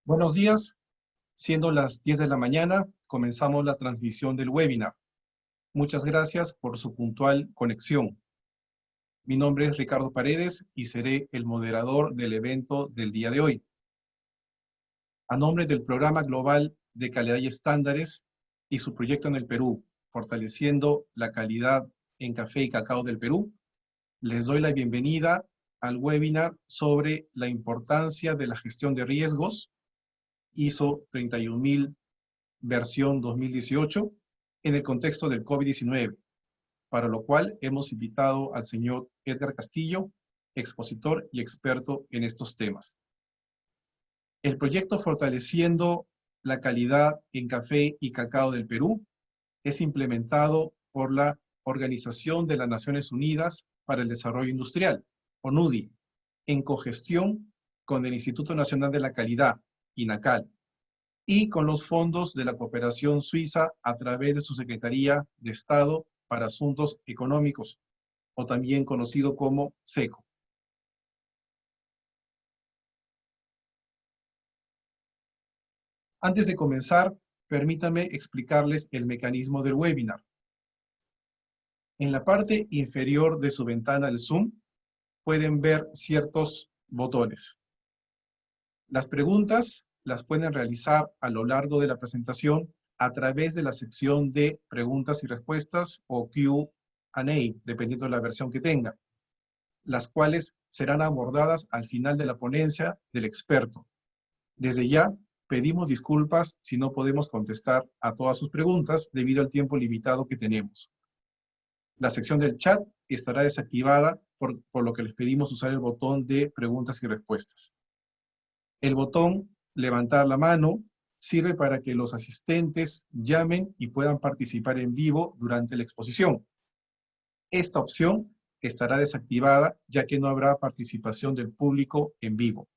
Buenos días, siendo las 10 de la mañana, comenzamos la transmisión del webinar. Muchas gracias por su puntual conexión. Mi nombre es Ricardo Paredes y seré el moderador del evento del día de hoy. A nombre del Programa Global de Calidad y Estándares y su proyecto en el Perú, fortaleciendo la calidad en café y cacao del Perú, les doy la bienvenida al webinar sobre la importancia de la gestión de riesgos ISO 31000 versión 2018 en el contexto del COVID-19, para lo cual hemos invitado al señor Edgar Castillo, expositor y experto en estos temas. El proyecto Fortaleciendo la calidad en café y cacao del Perú es implementado por la Organización de las Naciones Unidas para el Desarrollo Industrial, ONUDI, en cogestión con el Instituto Nacional de la Calidad, INACAL, y con los fondos de la cooperación suiza a través de su Secretaría de Estado para Asuntos Económicos, o también conocido como SECO. Antes de comenzar, permítanme explicarles el mecanismo del webinar. En la parte inferior de su ventana del Zoom, pueden ver ciertos botones. Las preguntas las pueden realizar a lo largo de la presentación a través de la sección de preguntas y respuestas o Q&A, dependiendo de la versión que tenga, las cuales serán abordadas al final de la ponencia del experto. Desde ya, pedimos disculpas si no podemos contestar a todas sus preguntas debido al tiempo limitado que tenemos. La sección del chat estará desactivada, por lo que les pedimos usar el botón de preguntas y respuestas. El botón levantar la mano sirve para que los asistentes llamen y puedan participar en vivo durante la exposición. Esta opción estará desactivada ya que no habrá participación del público en vivo.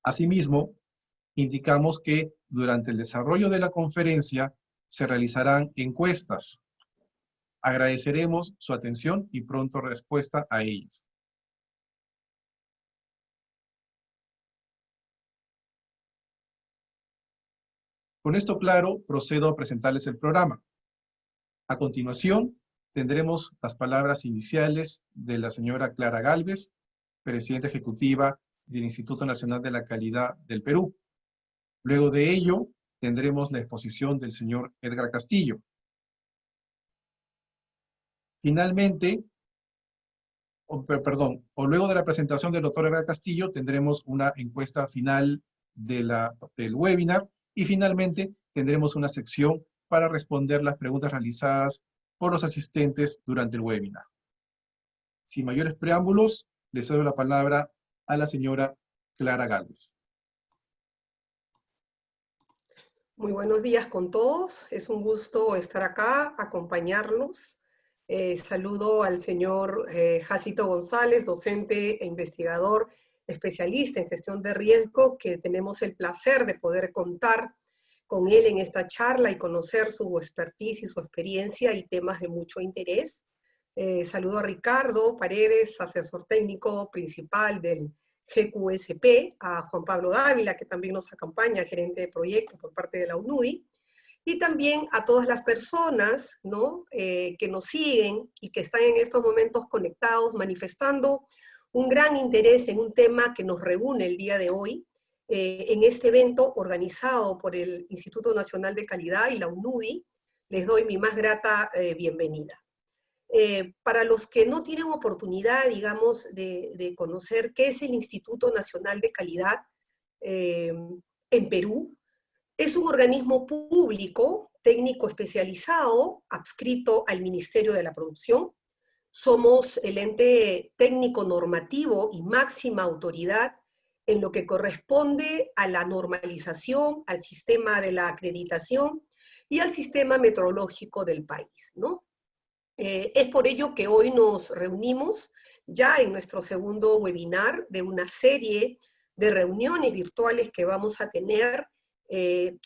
Asimismo, indicamos que durante el desarrollo de la conferencia se realizarán encuestas. Agradeceremos su atención y pronta respuesta a ellas. Con esto claro, procedo a presentarles el programa. A continuación, tendremos las palabras iniciales de la señora Clara Gálvez, presidenta ejecutiva del Instituto Nacional de la Calidad del Perú. Luego de ello, tendremos la exposición del señor Edgar Castillo. Finalmente, luego de la presentación del doctor Edgar Castillo, tendremos una encuesta final del webinar y finalmente tendremos una sección para responder las preguntas realizadas por los asistentes durante el webinar. Sin mayores preámbulos, le cedo la palabra a la señora Clara Gálvez. Muy buenos días con todos. Es un gusto estar acá, acompañarlos. Saludo al señor Jacito González, docente e investigador especialista en gestión de riesgo, que tenemos el placer de poder contar con él en esta charla y conocer su expertise y su experiencia y temas de mucho interés. Saludo a Ricardo Paredes, asesor técnico principal del GQSP, a Juan Pablo Dávila, que también nos acompaña, gerente de proyecto por parte de la UNUDI, y también a todas las personas, ¿no?, que nos siguen y que están en estos momentos conectados, manifestando un gran interés en un tema que nos reúne el día de hoy, en este evento organizado por el Instituto Nacional de Calidad y la UNUDI. Les doy mi más grata bienvenida. Para los que no tienen oportunidad, digamos, de conocer qué es el Instituto Nacional de Calidad en Perú, es un organismo público, técnico especializado, adscrito al Ministerio de la Producción. Somos el ente técnico normativo y máxima autoridad en lo que corresponde a la normalización, al sistema de la acreditación y al sistema metrológico del país, ¿no? Es por ello que hoy nos reunimos ya en nuestro segundo webinar de una serie de reuniones virtuales que vamos a tener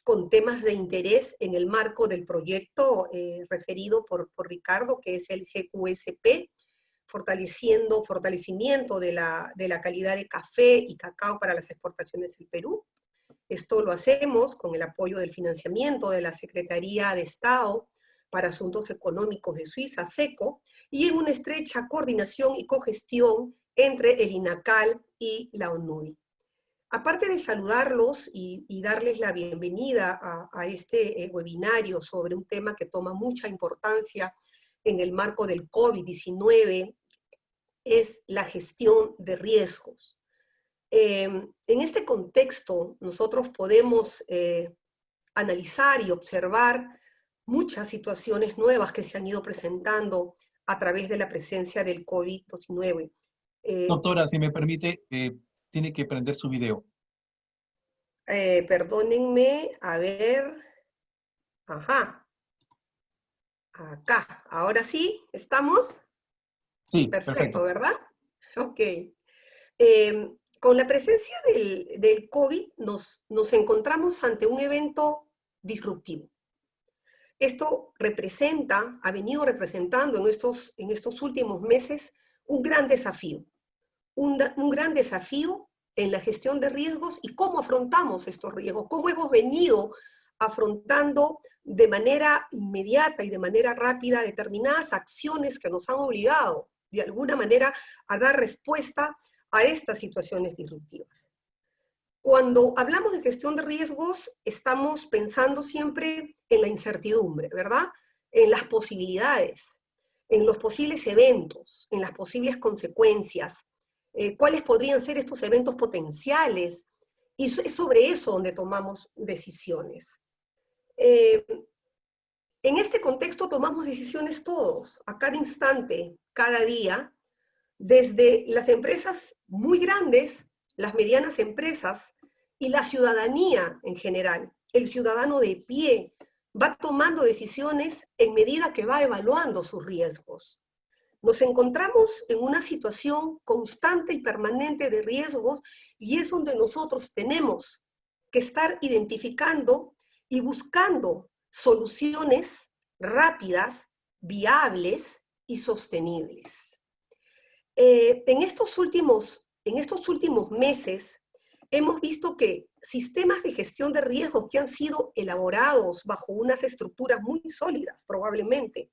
con temas de interés en el marco del proyecto referido por Ricardo, que es el GQSP, fortalecimiento de la calidad de café y cacao para las exportaciones del Perú. Esto lo hacemos con el apoyo del financiamiento de la Secretaría de Estado para Asuntos Económicos de Suiza, SECO, y en una estrecha coordinación y cogestión entre el INACAL y la ONUI. Aparte de saludarlos y darles la bienvenida a este webinario sobre un tema que toma mucha importancia en el marco del COVID-19, es la gestión de riesgos. En este contexto, nosotros podemos analizar y observar muchas situaciones nuevas que se han ido presentando a través de la presencia del COVID-19. Doctora, si me permite, tiene que prender su video. Perdónenme, a ver. Ajá. Acá. Ahora sí, ¿estamos? Sí, Perfecto, perfecto. ¿verdad? Ok. Con la presencia del COVID nos encontramos ante un evento disruptivo. Esto representa, ha venido representando en estos últimos meses un gran desafío. Un gran desafío en la gestión de riesgos y cómo afrontamos estos riesgos, cómo hemos venido afrontando de manera inmediata y de manera rápida determinadas acciones que nos han obligado de alguna manera a dar respuesta a estas situaciones disruptivas. Cuando hablamos de gestión de riesgos, estamos pensando siempre en la incertidumbre, ¿verdad? En las posibilidades, en los posibles eventos, en las posibles consecuencias, cuáles podrían ser estos eventos potenciales, y es sobre eso donde tomamos decisiones. En este contexto tomamos decisiones todos, a cada instante, cada día, desde las empresas muy grandes, las medianas empresas y la ciudadanía en general. El ciudadano de pie va tomando decisiones en medida que va evaluando sus riesgos. Nos encontramos en una situación constante y permanente de riesgos y es donde nosotros tenemos que estar identificando y buscando soluciones rápidas, viables y sostenibles. En estos últimos meses hemos visto que sistemas de gestión de riesgos que han sido elaborados bajo unas estructuras muy sólidas, probablemente,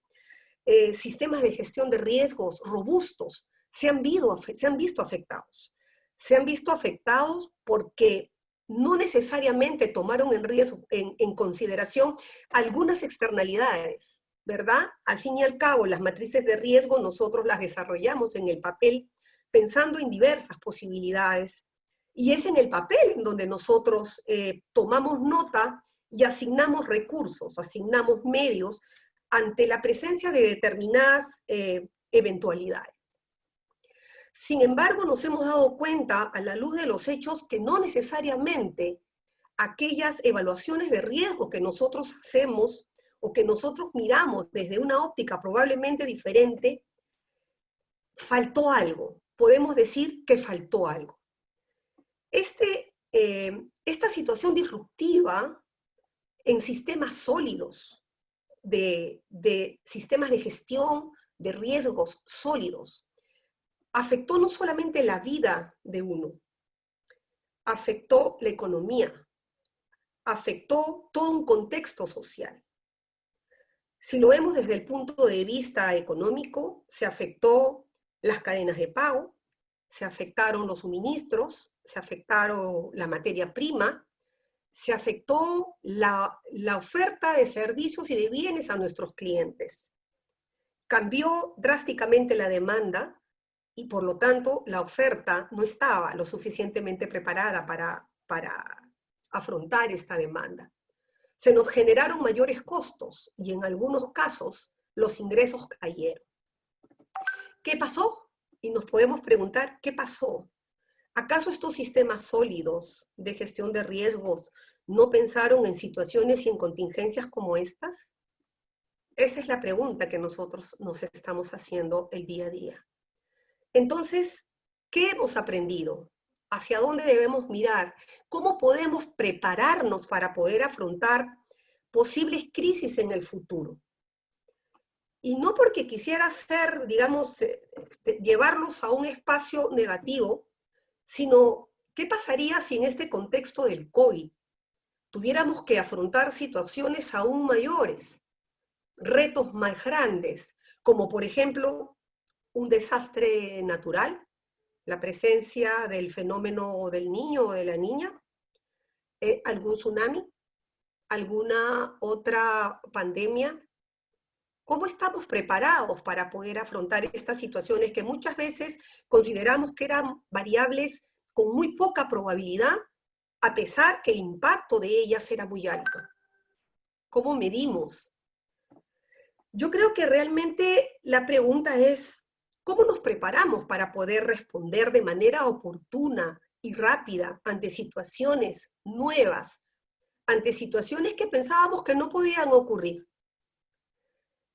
sistemas de gestión de riesgos robustos, se han visto afectados. Se han visto afectados porque no necesariamente tomaron en consideración algunas externalidades, ¿verdad? Al fin y al cabo, las matrices de riesgo nosotros las desarrollamos en el papel pensando en diversas posibilidades. Y es en el papel en donde nosotros tomamos nota y asignamos recursos, asignamos medios ante la presencia de determinadas eventualidades. Sin embargo, nos hemos dado cuenta a la luz de los hechos que no necesariamente aquellas evaluaciones de riesgo que nosotros hacemos o que nosotros miramos desde una óptica probablemente diferente, faltó algo. Podemos decir que faltó algo. Esta situación disruptiva en sistemas sólidos, de sistemas de gestión de riesgos sólidos, afectó no solamente la vida de uno, afectó la economía, afectó todo un contexto social. Si lo vemos desde el punto de vista económico, se afectó las cadenas de pago, se afectaron los suministros, se afectaron la materia prima, se afectó la oferta de servicios y de bienes a nuestros clientes. Cambió drásticamente la demanda y por lo tanto la oferta no estaba lo suficientemente preparada para afrontar esta demanda. Se nos generaron mayores costos y en algunos casos los ingresos cayeron. ¿Qué pasó? Y nos podemos preguntar, ¿qué pasó? ¿Acaso estos sistemas sólidos de gestión de riesgos no pensaron en situaciones y en contingencias como estas? Esa es la pregunta que nosotros nos estamos haciendo el día a día. Entonces, ¿qué hemos aprendido? ¿Hacia dónde debemos mirar? ¿Cómo podemos prepararnos para poder afrontar posibles crisis en el futuro? Y no porque quisiera hacer, digamos, llevarlos a un espacio negativo, sino ¿qué pasaría si en este contexto del COVID tuviéramos que afrontar situaciones aún mayores, retos más grandes, como por ejemplo un desastre natural, la presencia del fenómeno del niño o de la niña, algún tsunami, alguna otra pandemia. ¿Cómo estamos preparados para poder afrontar estas situaciones que muchas veces consideramos que eran variables con muy poca probabilidad, a pesar que el impacto de ellas era muy alto? ¿Cómo medimos? Yo creo que realmente la pregunta es, ¿cómo nos preparamos para poder responder de manera oportuna y rápida ante situaciones nuevas, ante situaciones que pensábamos que no podían ocurrir?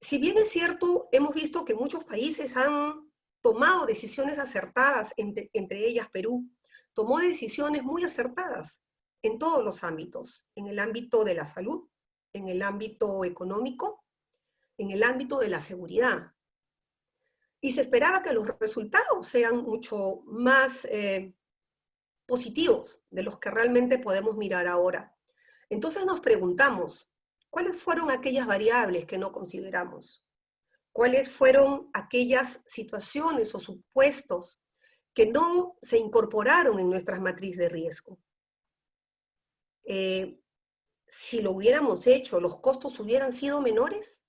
Si bien es cierto, hemos visto que muchos países han tomado decisiones acertadas, entre ellas Perú, tomó decisiones muy acertadas en todos los ámbitos, en el ámbito de la salud, en el ámbito económico, en el ámbito de la seguridad. Y se esperaba que los resultados sean mucho más positivos de los que realmente podemos mirar ahora. Entonces nos preguntamos, ¿cuáles fueron aquellas variables que no consideramos? ¿Cuáles fueron aquellas situaciones o supuestos que no se incorporaron en nuestras matrices de riesgo? Si lo hubiéramos hecho, ¿los costos hubieran sido menores?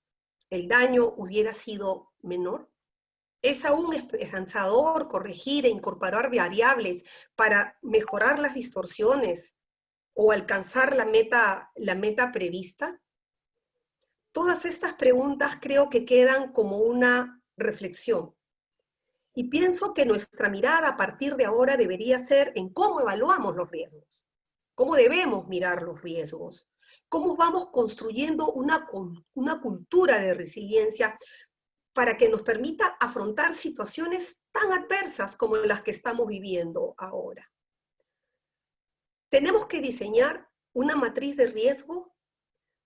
¿El daño hubiera sido menor? Es aún esperanzador corregir e incorporar variables para mejorar las distorsiones o alcanzar la meta prevista. Todas estas preguntas creo que quedan como una reflexión. Y pienso que nuestra mirada a partir de ahora debería ser en cómo evaluamos los riesgos, cómo debemos mirar los riesgos, cómo vamos construyendo una cultura de resiliencia para que nos permita afrontar situaciones tan adversas como las que estamos viviendo ahora. Tenemos que diseñar una matriz de riesgo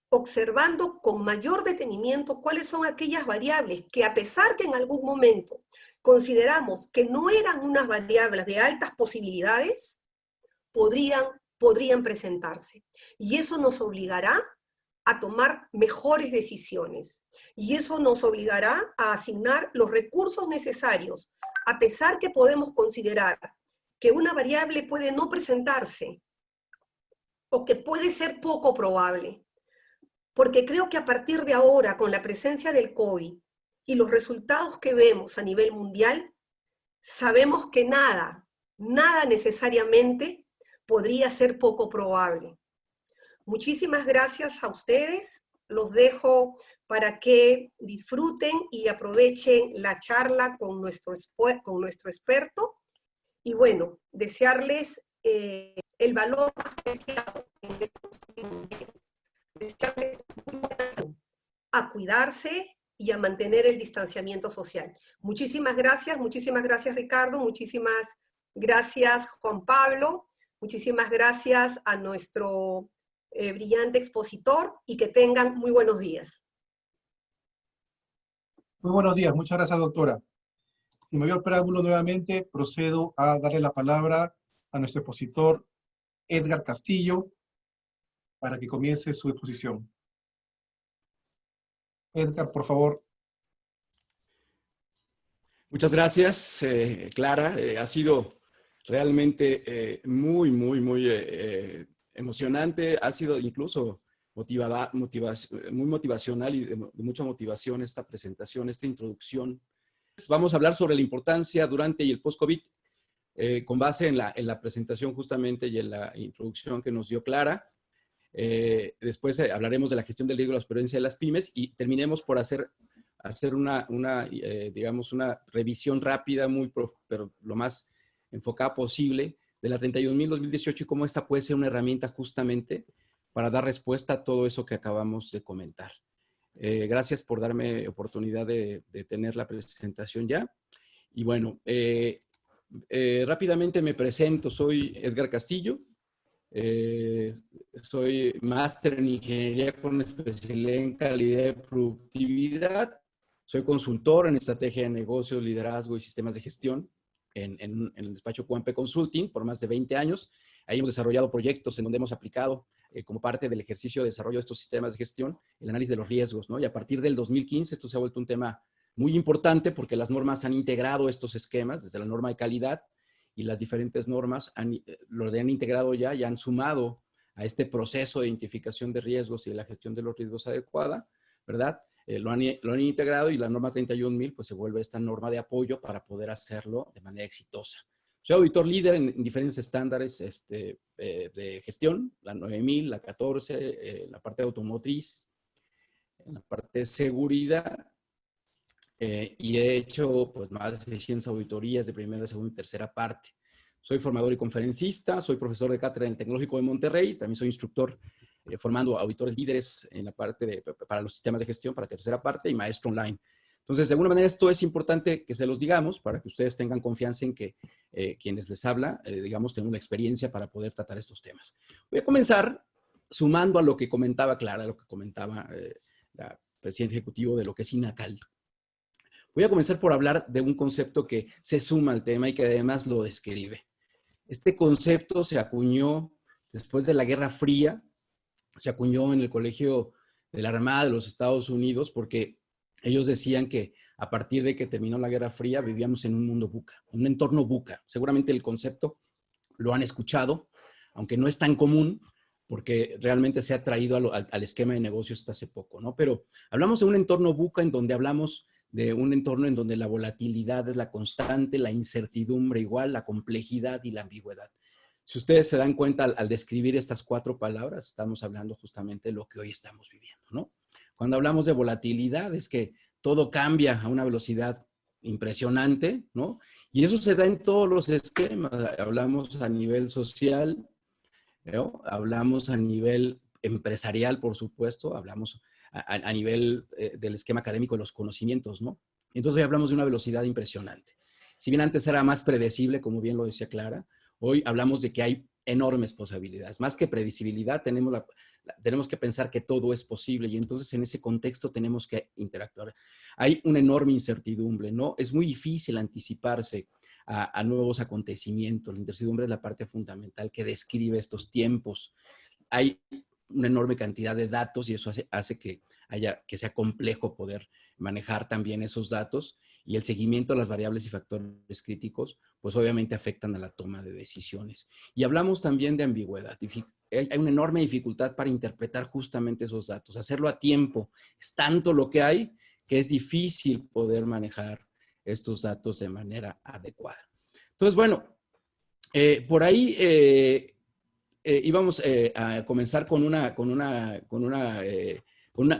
observando con mayor detenimiento cuáles son aquellas variables que, a pesar que en algún momento consideramos que no eran unas variables de altas posibilidades, podrían presentarse. Y eso nos obligará a tomar mejores decisiones. Y eso nos obligará a asignar los recursos necesarios, a pesar que podemos considerar que una variable puede no presentarse o que puede ser poco probable. Porque creo que a partir de ahora, con la presencia del COVID y los resultados que vemos a nivel mundial, sabemos que nada necesariamente podría ser poco probable. Muchísimas gracias a ustedes. Los dejo para que disfruten y aprovechen la charla con nuestro experto. Y bueno, desearles el valor más preciado en estos meses. Desearles a cuidarse y a mantener el distanciamiento social. Muchísimas gracias Ricardo, muchísimas gracias Juan Pablo, muchísimas gracias a nuestro brillante expositor y que tengan muy buenos días. Muy buenos días, muchas gracias, doctora. Sin mayor preámbulo, nuevamente procedo a darle la palabra a nuestro expositor Edgar Castillo para que comience su exposición. Edgar, por favor. Muchas gracias, Clara. Ha sido realmente muy emocionante. Ha sido incluso muy motivacional y de mucha motivación esta presentación, esta introducción. Vamos a hablar sobre la importancia durante y el post-COVID, con base en la presentación justamente y en la introducción que nos dio Clara. Después hablaremos de la gestión del riesgo y la supervivencia de las pymes y terminemos por hacer digamos, una revisión rápida, pero lo más enfocada posible, de la 31.000-2018 y cómo esta puede ser una herramienta justamente para dar respuesta a todo eso que acabamos de comentar. Gracias por darme oportunidad de tener la presentación ya. Y bueno, rápidamente me presento. Soy Edgar Castillo. Soy máster en Ingeniería con especialidad en calidad y productividad. Soy consultor en estrategia de negocios, liderazgo y sistemas de gestión en el despacho QAMP Consulting por más de 20 años. Ahí hemos desarrollado proyectos en donde hemos aplicado como parte del ejercicio de desarrollo de estos sistemas de gestión, el análisis de los riesgos, ¿no? Y a partir del 2015 esto se ha vuelto un tema muy importante porque las normas han integrado estos esquemas, desde la norma de calidad y las diferentes normas lo han integrado ya y han sumado a este proceso de identificación de riesgos y de la gestión de los riesgos adecuada, ¿verdad? Lo han integrado y la norma 31.000 pues se vuelve esta norma de apoyo para poder hacerlo de manera exitosa. Soy auditor líder en diferentes estándares de gestión, la 9000, la 14, la parte de automotriz, en la parte de seguridad, y he hecho pues, más de 600 auditorías de primera, segunda y tercera parte. Soy formador y conferencista, soy profesor de cátedra en el Tecnológico de Monterrey, también soy instructor formando auditores líderes en la parte para los sistemas de gestión, para tercera parte, y maestro online. Entonces, de alguna manera, esto es importante que se los digamos para que ustedes tengan confianza en que quienes les habla, digamos, tengan una experiencia para poder tratar estos temas. Voy a comenzar sumando a lo que comentaba Clara, lo que comentaba la presidenta ejecutiva de lo que es INACAL. Voy a comenzar por hablar de un concepto que se suma al tema y que además lo describe. Este concepto se acuñó después de la Guerra Fría, se acuñó en el Colegio de la Armada de los Estados Unidos porque ellos decían que a partir de que terminó la Guerra Fría vivíamos en un mundo VUCA, en un entorno VUCA. Seguramente el concepto lo han escuchado, aunque no es tan común porque realmente se ha traído al esquema de negocios hasta hace poco, ¿no? Pero hablamos de un entorno VUCA en donde hablamos de un entorno en donde la volatilidad es la constante, la incertidumbre igual, la complejidad y la ambigüedad. Si ustedes se dan cuenta al describir estas 4 palabras, estamos hablando justamente de lo que hoy estamos viviendo, ¿no? Cuando hablamos de volatilidad es que todo cambia a una velocidad impresionante, ¿no? Y eso se da en todos los esquemas. Hablamos a nivel social, ¿no? Hablamos a nivel empresarial, por supuesto, hablamos a nivel del esquema académico de los conocimientos, ¿no? Entonces hoy hablamos de una velocidad impresionante. Si bien antes era más predecible, como bien lo decía Clara, hoy hablamos de que hay enormes posibilidades. Más que predecibilidad, tenemos que pensar que todo es posible y entonces en ese contexto tenemos que interactuar. Hay una enorme incertidumbre, ¿no? Es muy difícil anticiparse a nuevos acontecimientos. La incertidumbre es la parte fundamental que describe estos tiempos. Hay una enorme cantidad de datos y eso hace que sea complejo poder manejar también esos datos, y el seguimiento de las variables y factores críticos, pues obviamente afectan a la toma de decisiones. Y hablamos también de ambigüedad. Hay una enorme dificultad para interpretar justamente esos datos. Hacerlo a tiempo es tanto lo que hay que es difícil poder manejar estos datos de manera adecuada. Entonces, bueno, por ahí íbamos a comenzar con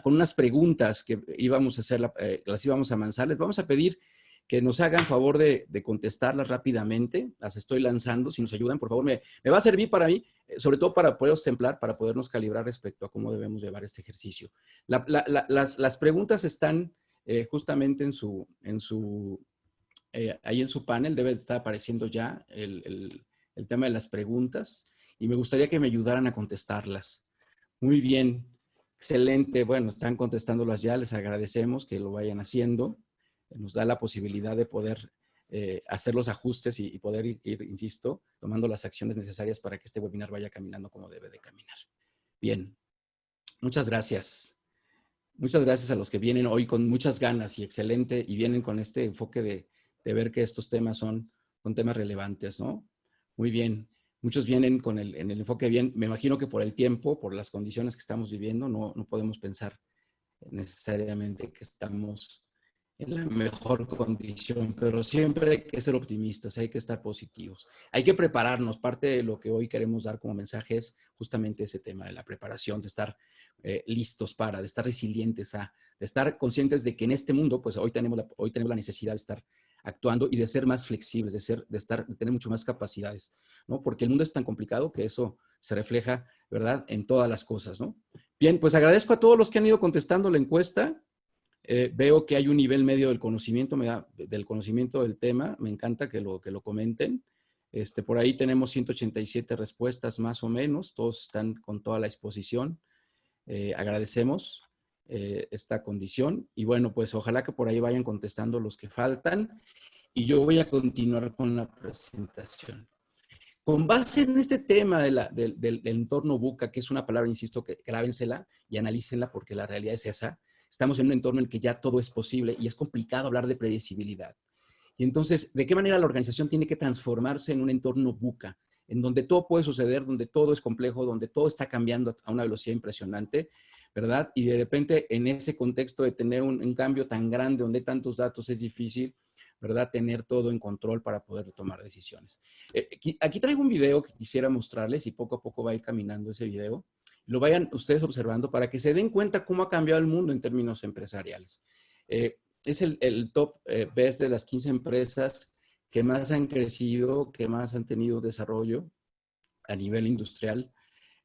unas preguntas que íbamos a hacer, las íbamos a lanzar. Les vamos a pedir que nos hagan favor de contestarlas rápidamente. Las estoy lanzando. Si nos ayudan, por favor, me va a servir para mí, sobre todo para poder templar, para podernos calibrar respecto a cómo debemos llevar este ejercicio. Las preguntas están justamente ahí en su panel. Debe estar apareciendo ya el tema de las preguntas. Y me gustaría que me ayudaran a contestarlas. Muy bien, excelente. Bueno, están contestándolas ya, les agradecemos que lo vayan haciendo. Nos da la posibilidad de poder hacer los ajustes y poder ir, insisto, tomando las acciones necesarias para que este webinar vaya caminando como debe de caminar. Bien, muchas gracias. Muchas gracias a los que vienen hoy con muchas ganas y excelente, y vienen con este enfoque de ver que estos temas son temas relevantes, ¿no? Muy bien. Muchos vienen en el enfoque bien. Me imagino que por el tiempo, por las condiciones que estamos viviendo, no podemos pensar necesariamente que estamos en la mejor condición, pero siempre hay que ser optimistas, hay que estar positivos. Hay que prepararnos. Parte de lo que hoy queremos dar como mensaje es justamente ese tema de la preparación, de estar listos de estar resilientes, de estar conscientes de que en este mundo, pues hoy tenemos la necesidad de estar actuando y de ser más flexibles, de tener mucho más capacidades, ¿no? Porque el mundo es tan complicado que eso se refleja, ¿verdad?, en todas las cosas, ¿no? Bien, pues agradezco a todos los que han ido contestando la encuesta. Veo que hay un nivel medio del conocimiento del tema. Me encanta que lo comenten. Por ahí tenemos 187 respuestas más o menos. Todos están con toda la exposición. Agradecemos esta condición. Y bueno, pues ojalá que por ahí vayan contestando los que faltan. Y yo voy a continuar con la presentación. Con base en este tema del entorno VUCA, que es una palabra, insisto, que grábensela y analícenla porque la realidad es esa. Estamos en un entorno en el que ya todo es posible y es complicado hablar de predecibilidad. Y entonces, ¿de qué manera la organización tiene que transformarse en un entorno VUCA, en donde todo puede suceder, donde todo es complejo, donde todo está cambiando a una velocidad impresionante, ¿verdad? Y de repente, en ese contexto de tener un cambio tan grande, donde hay tantos datos, es difícil, ¿verdad? Tener todo en control para poder tomar decisiones. Aquí traigo un video que quisiera mostrarles y poco a poco va a ir caminando ese video. Lo vayan ustedes observando para que se den cuenta cómo ha cambiado el mundo en términos empresariales. Es el top best de las 15 empresas que más han crecido, que más han tenido desarrollo a nivel industrial,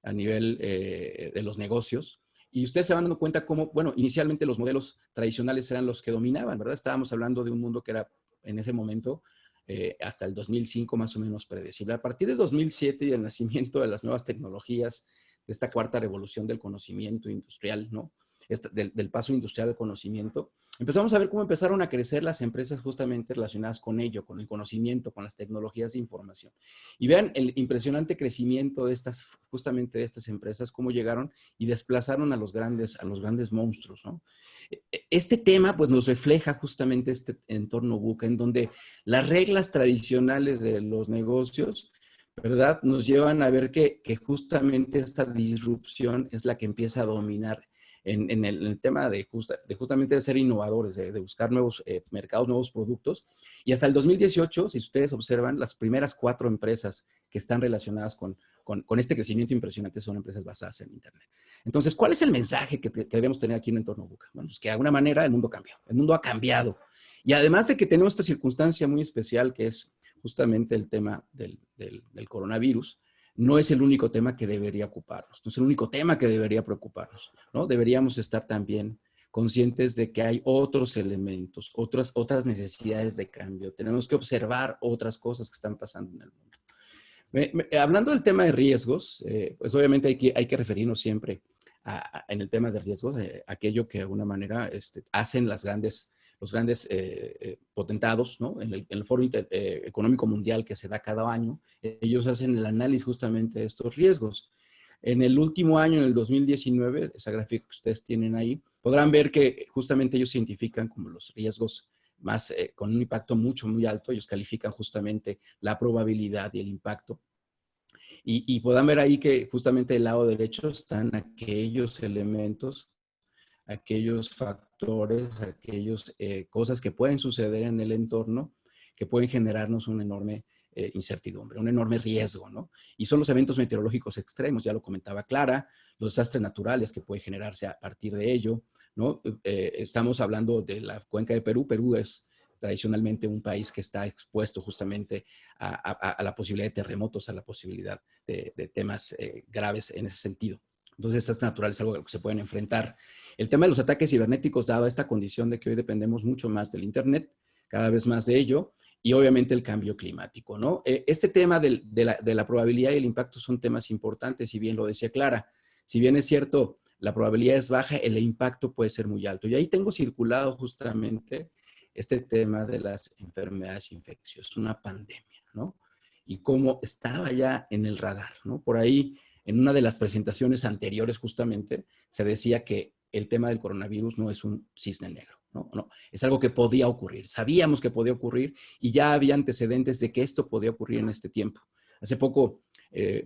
a nivel de los negocios. Y ustedes se van dando cuenta cómo, bueno, inicialmente los modelos tradicionales eran los que dominaban, ¿verdad? Estábamos hablando de un mundo que era en ese momento, hasta el 2005 más o menos predecible. A partir de 2007 y el nacimiento de las nuevas tecnologías, de esta cuarta revolución del conocimiento industrial, ¿no? Del paso industrial del conocimiento, empezamos a ver cómo empezaron a crecer las empresas justamente relacionadas con ello, con el conocimiento, con las tecnologías de información. Y vean el impresionante crecimiento de estas, justamente de estas empresas, cómo llegaron y desplazaron a los grandes monstruos, ¿no? Este tema, pues, nos refleja justamente este entorno VUCA, en donde las reglas tradicionales de los negocios, ¿verdad?, nos llevan a ver que justamente esta disrupción es la que empieza a dominar en el tema de justamente de ser innovadores, de buscar nuevos mercados, nuevos productos. Y hasta el 2018, si ustedes observan, las primeras 4 empresas que están relacionadas con este crecimiento impresionante son empresas basadas en Internet. Entonces, ¿cuál es el mensaje que debemos tener aquí en el entorno VUCA? Bueno, pues que de alguna manera el mundo cambió, el mundo ha cambiado. Y además de que tenemos esta circunstancia muy especial que es justamente el tema del coronavirus, no es el único tema que debería ocuparnos, no es el único tema que debería preocuparnos, ¿no? Deberíamos estar también conscientes de que hay otros elementos, otras necesidades de cambio. Tenemos que observar otras cosas que están pasando en el mundo. Hablando del tema de riesgos, pues obviamente hay que referirnos siempre en el tema de riesgos, aquello que de alguna manera hacen los grandes potentados, ¿no? En el Foro Económico Mundial que se da cada año, ellos hacen el análisis justamente de estos riesgos. En el último año, en el 2019, esa gráfica que ustedes tienen ahí, podrán ver que justamente ellos se identifican como los riesgos más, con un impacto muy alto. Ellos califican justamente la probabilidad y el impacto. Y podrán ver ahí que justamente del lado derecho están aquellos elementos, aquellos factores, aquellas cosas que pueden suceder en el entorno que pueden generarnos una enorme incertidumbre, un enorme riesgo, ¿no? Y son los eventos meteorológicos extremos, ya lo comentaba Clara, los desastres naturales que pueden generarse a partir de ello, ¿no? Estamos hablando de la cuenca de Perú. Perú es tradicionalmente un país que está expuesto justamente a la posibilidad de terremotos, a la posibilidad de temas graves en ese sentido. Entonces, es natural, es algo a lo que se pueden enfrentar. El tema de los ataques cibernéticos, dado esta condición de que hoy dependemos mucho más del Internet, cada vez más de ello, y obviamente el cambio climático, ¿no? Este tema de la probabilidad y el impacto son temas importantes, si bien lo decía Clara. Si bien es cierto, la probabilidad es baja, el impacto puede ser muy alto. Y ahí tengo circulado justamente este tema de las enfermedades infecciosas, una pandemia, ¿no? Y cómo estaba ya en el radar, ¿no? Por ahí, en una de las presentaciones anteriores justamente, se decía que el tema del coronavirus no es un cisne negro, ¿no? No, es algo que podía ocurrir. Sabíamos que podía ocurrir y ya había antecedentes de que esto podía ocurrir en este tiempo. Hace poco,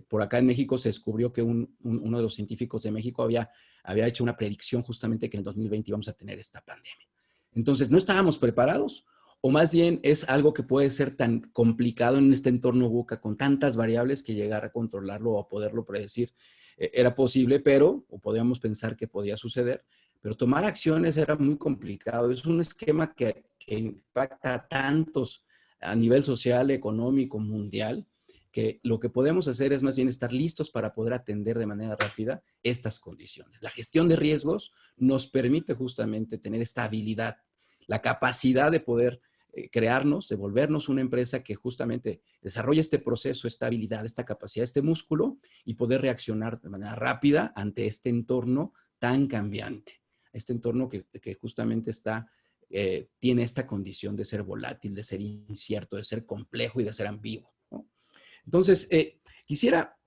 por acá en México, se descubrió que uno de los científicos de México había hecho una predicción justamente que en el 2020 íbamos a tener esta pandemia. Entonces, ¿no estábamos preparados? O más bien es algo que puede ser tan complicado en este entorno VUCA con tantas variables que llegar a controlarlo o a poderlo predecir era posible, o podíamos pensar que podía suceder, pero tomar acciones era muy complicado. Es un esquema que impacta a tantos a nivel social, económico, mundial, que lo que podemos hacer es más bien estar listos para poder atender de manera rápida estas condiciones. La gestión de riesgos nos permite justamente tener esta habilidad, la capacidad de poder crearnos, de volvernos una empresa que justamente desarrolle este proceso, esta habilidad, esta capacidad, este músculo y poder reaccionar de manera rápida ante este entorno tan cambiante. Este entorno que justamente tiene esta condición de ser volátil, de ser incierto, de ser complejo y de ser ambiguo, ¿no? Entonces, quisiera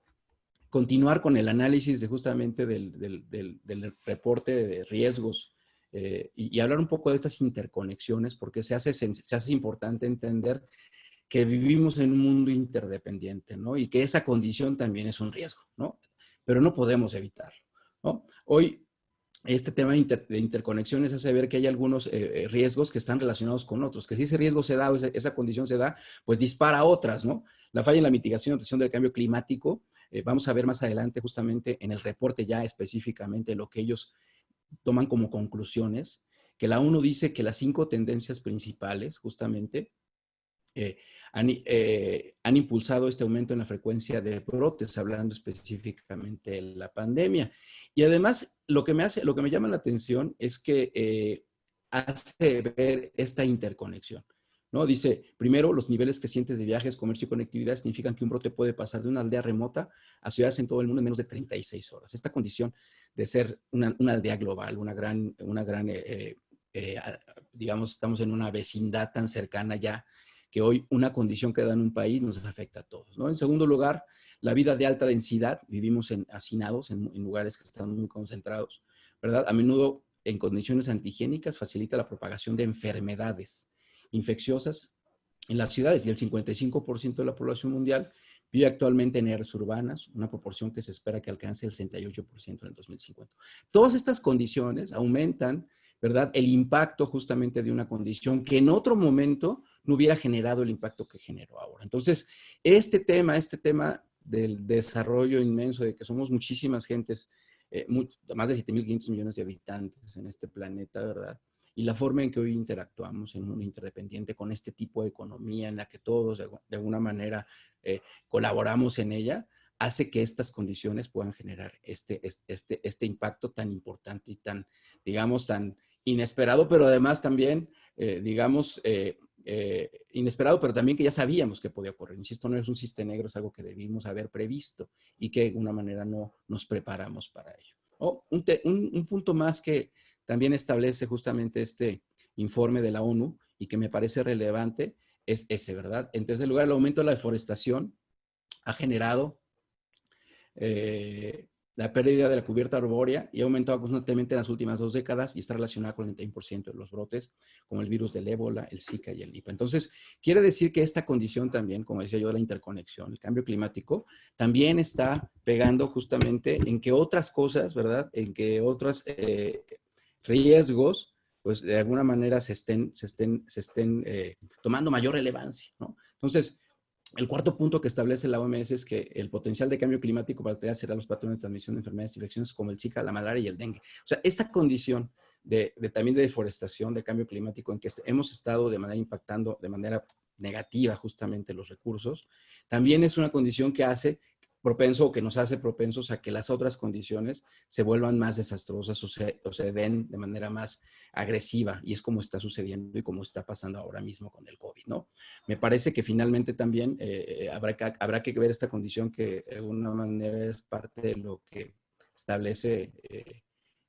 continuar con el análisis de justamente del reporte de riesgos y hablar un poco de estas interconexiones, porque se hace importante entender que vivimos en un mundo interdependiente, ¿no? Y que esa condición también es un riesgo, ¿no? Pero no podemos evitarlo, ¿no? Hoy, este tema de interconexiones hace ver que hay algunos riesgos que están relacionados con otros, que si ese riesgo se da o esa condición se da, pues dispara otras, ¿no? La falla en la mitigación y atención del cambio climático, vamos a ver más adelante justamente en el reporte ya específicamente lo que ellos toman como conclusiones, que la ONU dice que las 5 tendencias principales justamente eh, han impulsado este aumento en la frecuencia de brotes, hablando específicamente de la pandemia. Y además, lo que me llama la atención es que hace ver esta interconexión, ¿no? Dice, primero, los niveles crecientes de viajes, comercio y conectividad significan que un brote puede pasar de una aldea remota a ciudades en todo el mundo en menos de 36 horas. Esta condición de ser una aldea global, digamos, estamos en una vecindad tan cercana ya, que hoy una condición que da en un país nos afecta a todos, ¿no? En segundo lugar, la vida de alta densidad, vivimos hacinados en lugares que están muy concentrados, ¿verdad? A menudo en condiciones antihigiénicas facilita la propagación de enfermedades infecciosas en las ciudades y el 55% de la población mundial vive actualmente en áreas urbanas, una proporción que se espera que alcance el 68% en el 2050. Todas estas condiciones aumentan, ¿verdad?, el impacto justamente de una condición que en otro momento no hubiera generado el impacto que generó ahora. Entonces, este tema del desarrollo inmenso, de que somos muchísimas gentes, más de 7.500 millones de habitantes en este planeta, ¿verdad? Y la forma en que hoy interactuamos en un mundo interdependiente con este tipo de economía en la que todos de alguna manera colaboramos en ella, hace que estas condiciones puedan generar este impacto tan importante y tan, digamos, tan inesperado, pero además también, inesperado, pero también que ya sabíamos que podía ocurrir. Insisto, no es un cisne negro, es algo que debimos haber previsto y que de alguna manera no nos preparamos para ello. Un punto más que también establece justamente este informe de la ONU y que me parece relevante es ese, ¿verdad? En tercer lugar, el aumento de la deforestación ha generado la pérdida de la cubierta arbórea y ha aumentado constantemente en las últimas 2 décadas y está relacionada con el 31% de los brotes, como el virus del ébola, el Zika y el Nipah. Entonces, quiere decir que esta condición también, como decía yo, de la interconexión, el cambio climático, también está pegando justamente en que otras cosas, ¿verdad? En que otros riesgos, pues de alguna manera se estén tomando mayor relevancia, ¿no? Entonces, el cuarto punto que establece la OMS es que el potencial de cambio climático para alterar será los patrones de transmisión de enfermedades y infecciones como el Zika, la malaria y el dengue. O sea, esta condición también de deforestación, de cambio climático, en que hemos estado de manera impactando de manera negativa justamente los recursos, también es una condición que nos hace propensos a que las otras condiciones se vuelvan más desastrosas o se den de manera más agresiva, y es como está sucediendo y como está pasando ahora mismo con el COVID, ¿no? Me parece que finalmente también habrá que ver esta condición que de alguna manera es parte de lo que establece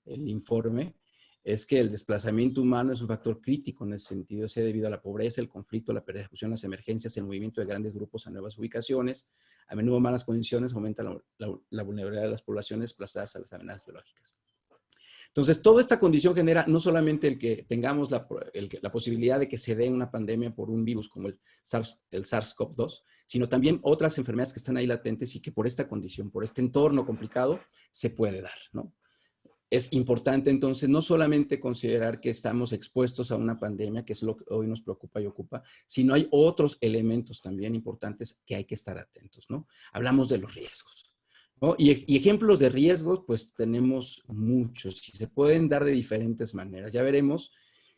el informe, es que el desplazamiento humano es un factor crítico en ese sentido, sea debido a la pobreza, el conflicto, la persecución, las emergencias, el movimiento de grandes grupos a nuevas ubicaciones. A menudo malas condiciones aumentan la vulnerabilidad de las poblaciones desplazadas a las amenazas biológicas. Entonces, toda esta condición genera no solamente el que tengamos la posibilidad de que se dé una pandemia por un virus como el SARS-CoV-2, sino también otras enfermedades que están ahí latentes y que por esta condición, por este entorno complicado, se puede dar, ¿no? Es importante entonces no solamente considerar que estamos expuestos a una pandemia, que es lo que hoy nos preocupa y ocupa, sino hay otros elementos también importantes que hay que estar atentos, ¿no? Hablamos de los riesgos, ¿no? Y ejemplos de riesgos, pues tenemos muchos y se pueden dar de diferentes maneras. Ya veremos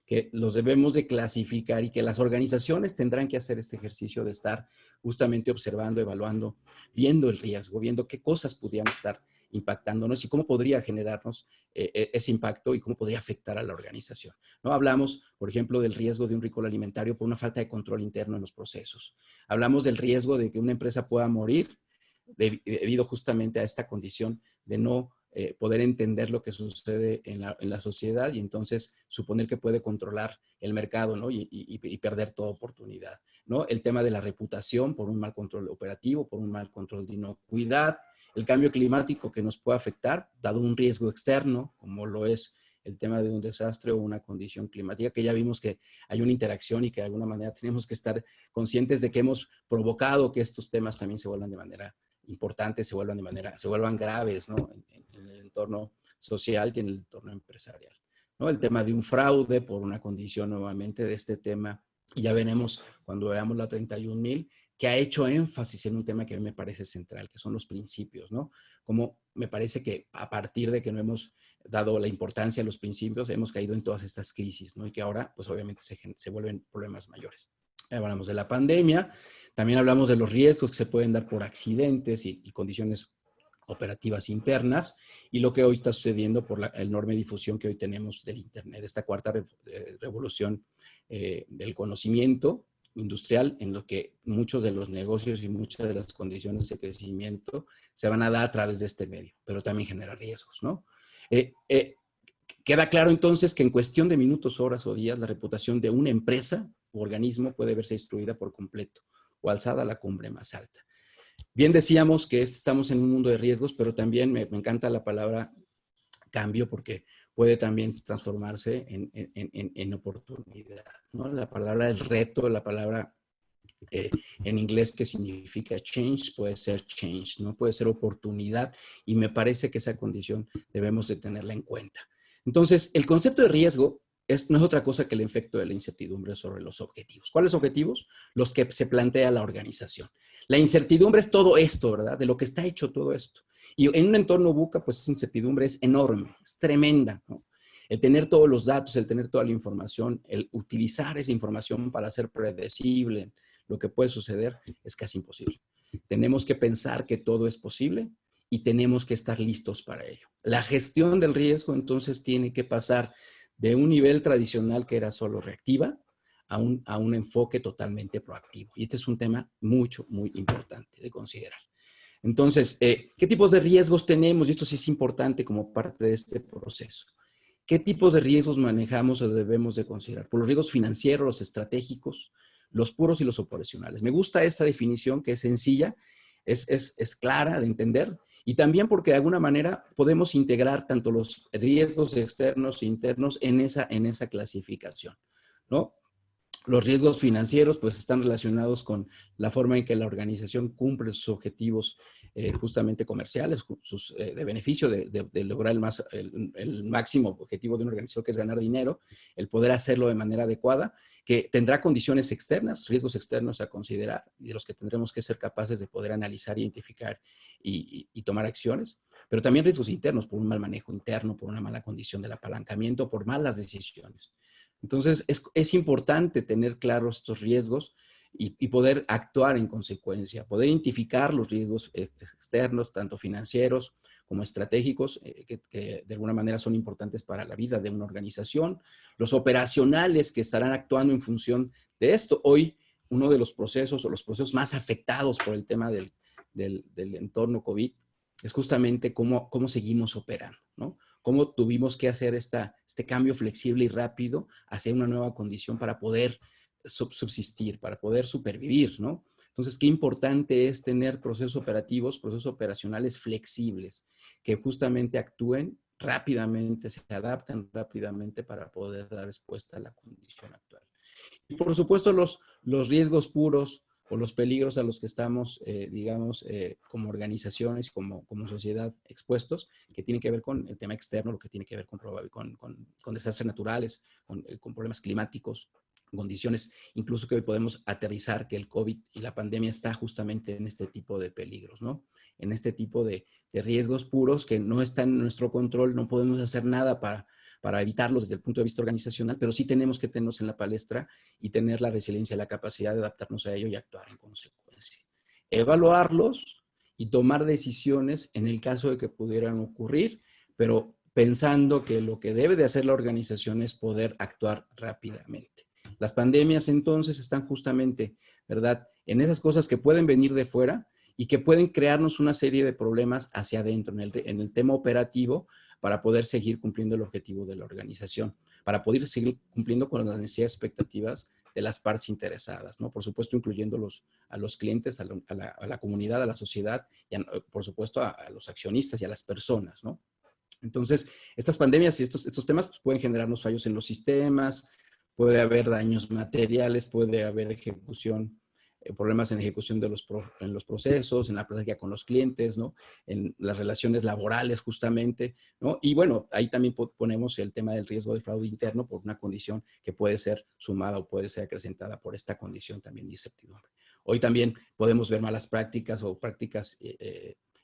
que los debemos de clasificar y que las organizaciones tendrán que hacer este ejercicio de estar justamente observando, evaluando, viendo el riesgo, viendo qué cosas pudieran estar impactándonos y cómo podría generarnos ese impacto y cómo podría afectar a la organización, ¿no? Hablamos, por ejemplo, del riesgo de un recall alimentario por una falta de control interno en los procesos. Hablamos del riesgo de que una empresa pueda morir debido justamente a esta condición de no poder entender lo que sucede en la sociedad y entonces suponer que puede controlar el mercado, ¿no? Y perder toda oportunidad, ¿no? El tema de la reputación por un mal control operativo, por un mal control de inocuidad, el cambio climático que nos puede afectar, dado un riesgo externo, como lo es el tema de un desastre o una condición climática, que ya vimos que hay una interacción y que de alguna manera tenemos que estar conscientes de que hemos provocado que estos temas también se vuelvan de manera importante, se vuelvan graves, ¿no? En el entorno social y en el entorno empresarial, ¿no? El tema de un fraude por una condición nuevamente de este tema, y ya veremos cuando veamos la 31.000, que ha hecho énfasis en un tema que a mí me parece central, que son los principios, ¿no? Como me parece que a partir de que no hemos dado la importancia a los principios, hemos caído en todas estas crisis, ¿no? Y que ahora, pues obviamente se vuelven problemas mayores. Hablamos de la pandemia, también hablamos de los riesgos que se pueden dar por accidentes y condiciones operativas internas y lo que hoy está sucediendo por la enorme difusión que hoy tenemos del Internet, esta cuarta revolución del conocimiento industrial, en lo que muchos de los negocios y muchas de las condiciones de crecimiento se van a dar a través de este medio, pero también genera riesgos, ¿no? Queda claro entonces que en cuestión de minutos, horas o días, la reputación de una empresa u organismo puede verse destruida por completo o alzada a la cumbre más alta. Bien decíamos que estamos en un mundo de riesgos, pero también me encanta la palabra cambio porque puede también transformarse en oportunidad, ¿no? La palabra es reto, la palabra en inglés que significa change, puede ser change, ¿no? Puede ser oportunidad y me parece que esa condición debemos de tenerla en cuenta. Entonces, el concepto de riesgo no es otra cosa que el efecto de la incertidumbre sobre los objetivos. ¿Cuáles objetivos? Los que se plantea la organización. La incertidumbre es todo esto, ¿verdad? De lo que está hecho todo esto. Y en un entorno VUCA, pues esa incertidumbre es enorme, es tremenda, ¿no? El tener todos los datos, el tener toda la información, el utilizar esa información para ser predecible lo que puede suceder es casi imposible. Tenemos que pensar que todo es posible y tenemos que estar listos para ello. La gestión del riesgo entonces tiene que pasar de un nivel tradicional que era solo reactiva a un enfoque totalmente proactivo. Y este es un tema muy importante de considerar. Entonces, ¿qué tipos de riesgos tenemos? Y esto sí es importante como parte de este proceso. ¿Qué tipos de riesgos manejamos o debemos de considerar? Por los riesgos financieros, los estratégicos, los puros y los operacionales. Me gusta esta definición que es sencilla, es clara de entender y también porque de alguna manera podemos integrar tanto los riesgos externos e internos en esa clasificación, ¿no? Los riesgos financieros pues están relacionados con la forma en que la organización cumple sus objetivos justamente comerciales, de beneficio, de lograr el máximo objetivo de una organización que es ganar dinero, el poder hacerlo de manera adecuada, que tendrá condiciones externas, riesgos externos a considerar y de los que tendremos que ser capaces de poder analizar, identificar y tomar acciones, pero también riesgos internos por un mal manejo interno, por una mala condición del apalancamiento, por malas decisiones. Entonces, es importante tener claros estos riesgos y poder actuar en consecuencia, poder identificar los riesgos externos, tanto financieros como estratégicos, que de alguna manera son importantes para la vida de una organización, los operacionales que estarán actuando en función de esto. Hoy, uno de los procesos o los procesos más afectados por el tema del entorno COVID es justamente cómo seguimos operando, ¿no? Cómo tuvimos que hacer este cambio flexible y rápido hacia una nueva condición para poder subsistir, para poder supervivir, ¿no? Entonces, qué importante es tener procesos operativos, procesos operacionales flexibles, que justamente actúen rápidamente, se adapten rápidamente para poder dar respuesta a la condición actual. Y por supuesto, los riesgos puros o los peligros a los que estamos, como organizaciones, como sociedad expuestos, que tienen que ver con el tema externo, lo que tiene que ver con desastres naturales, con problemas climáticos, condiciones, incluso que hoy podemos aterrizar que el COVID y la pandemia está justamente en este tipo de peligros, ¿no? En este tipo de riesgos puros que no están en nuestro control, no podemos hacer nada para evitarlos desde el punto de vista organizacional, pero sí tenemos que tenerlos en la palestra y tener la resiliencia, la capacidad de adaptarnos a ello y actuar en consecuencia. Evaluarlos y tomar decisiones en el caso de que pudieran ocurrir, pero pensando que lo que debe de hacer la organización es poder actuar rápidamente. Las pandemias entonces están justamente, ¿verdad?, en esas cosas que pueden venir de fuera y que pueden crearnos una serie de problemas hacia adentro, en el tema operativo, para poder seguir cumpliendo el objetivo de la organización, para poder seguir cumpliendo con las necesidades y expectativas de las partes interesadas, ¿no? Por supuesto, incluyendo a los clientes, a la comunidad, a la sociedad, y por supuesto a los accionistas y a las personas, ¿no? Entonces, estas pandemias y estos temas pues, pueden generarnos fallos en los sistemas, puede haber daños materiales, puede haber ejecución, problemas en ejecución de en los procesos, en la práctica con los clientes, ¿no? En las relaciones laborales justamente, ¿no? Y bueno, ahí también ponemos el tema del riesgo de fraude interno por una condición que puede ser sumada o puede ser acrecentada por esta condición también de incertidumbre. Hoy también podemos ver malas prácticas o prácticas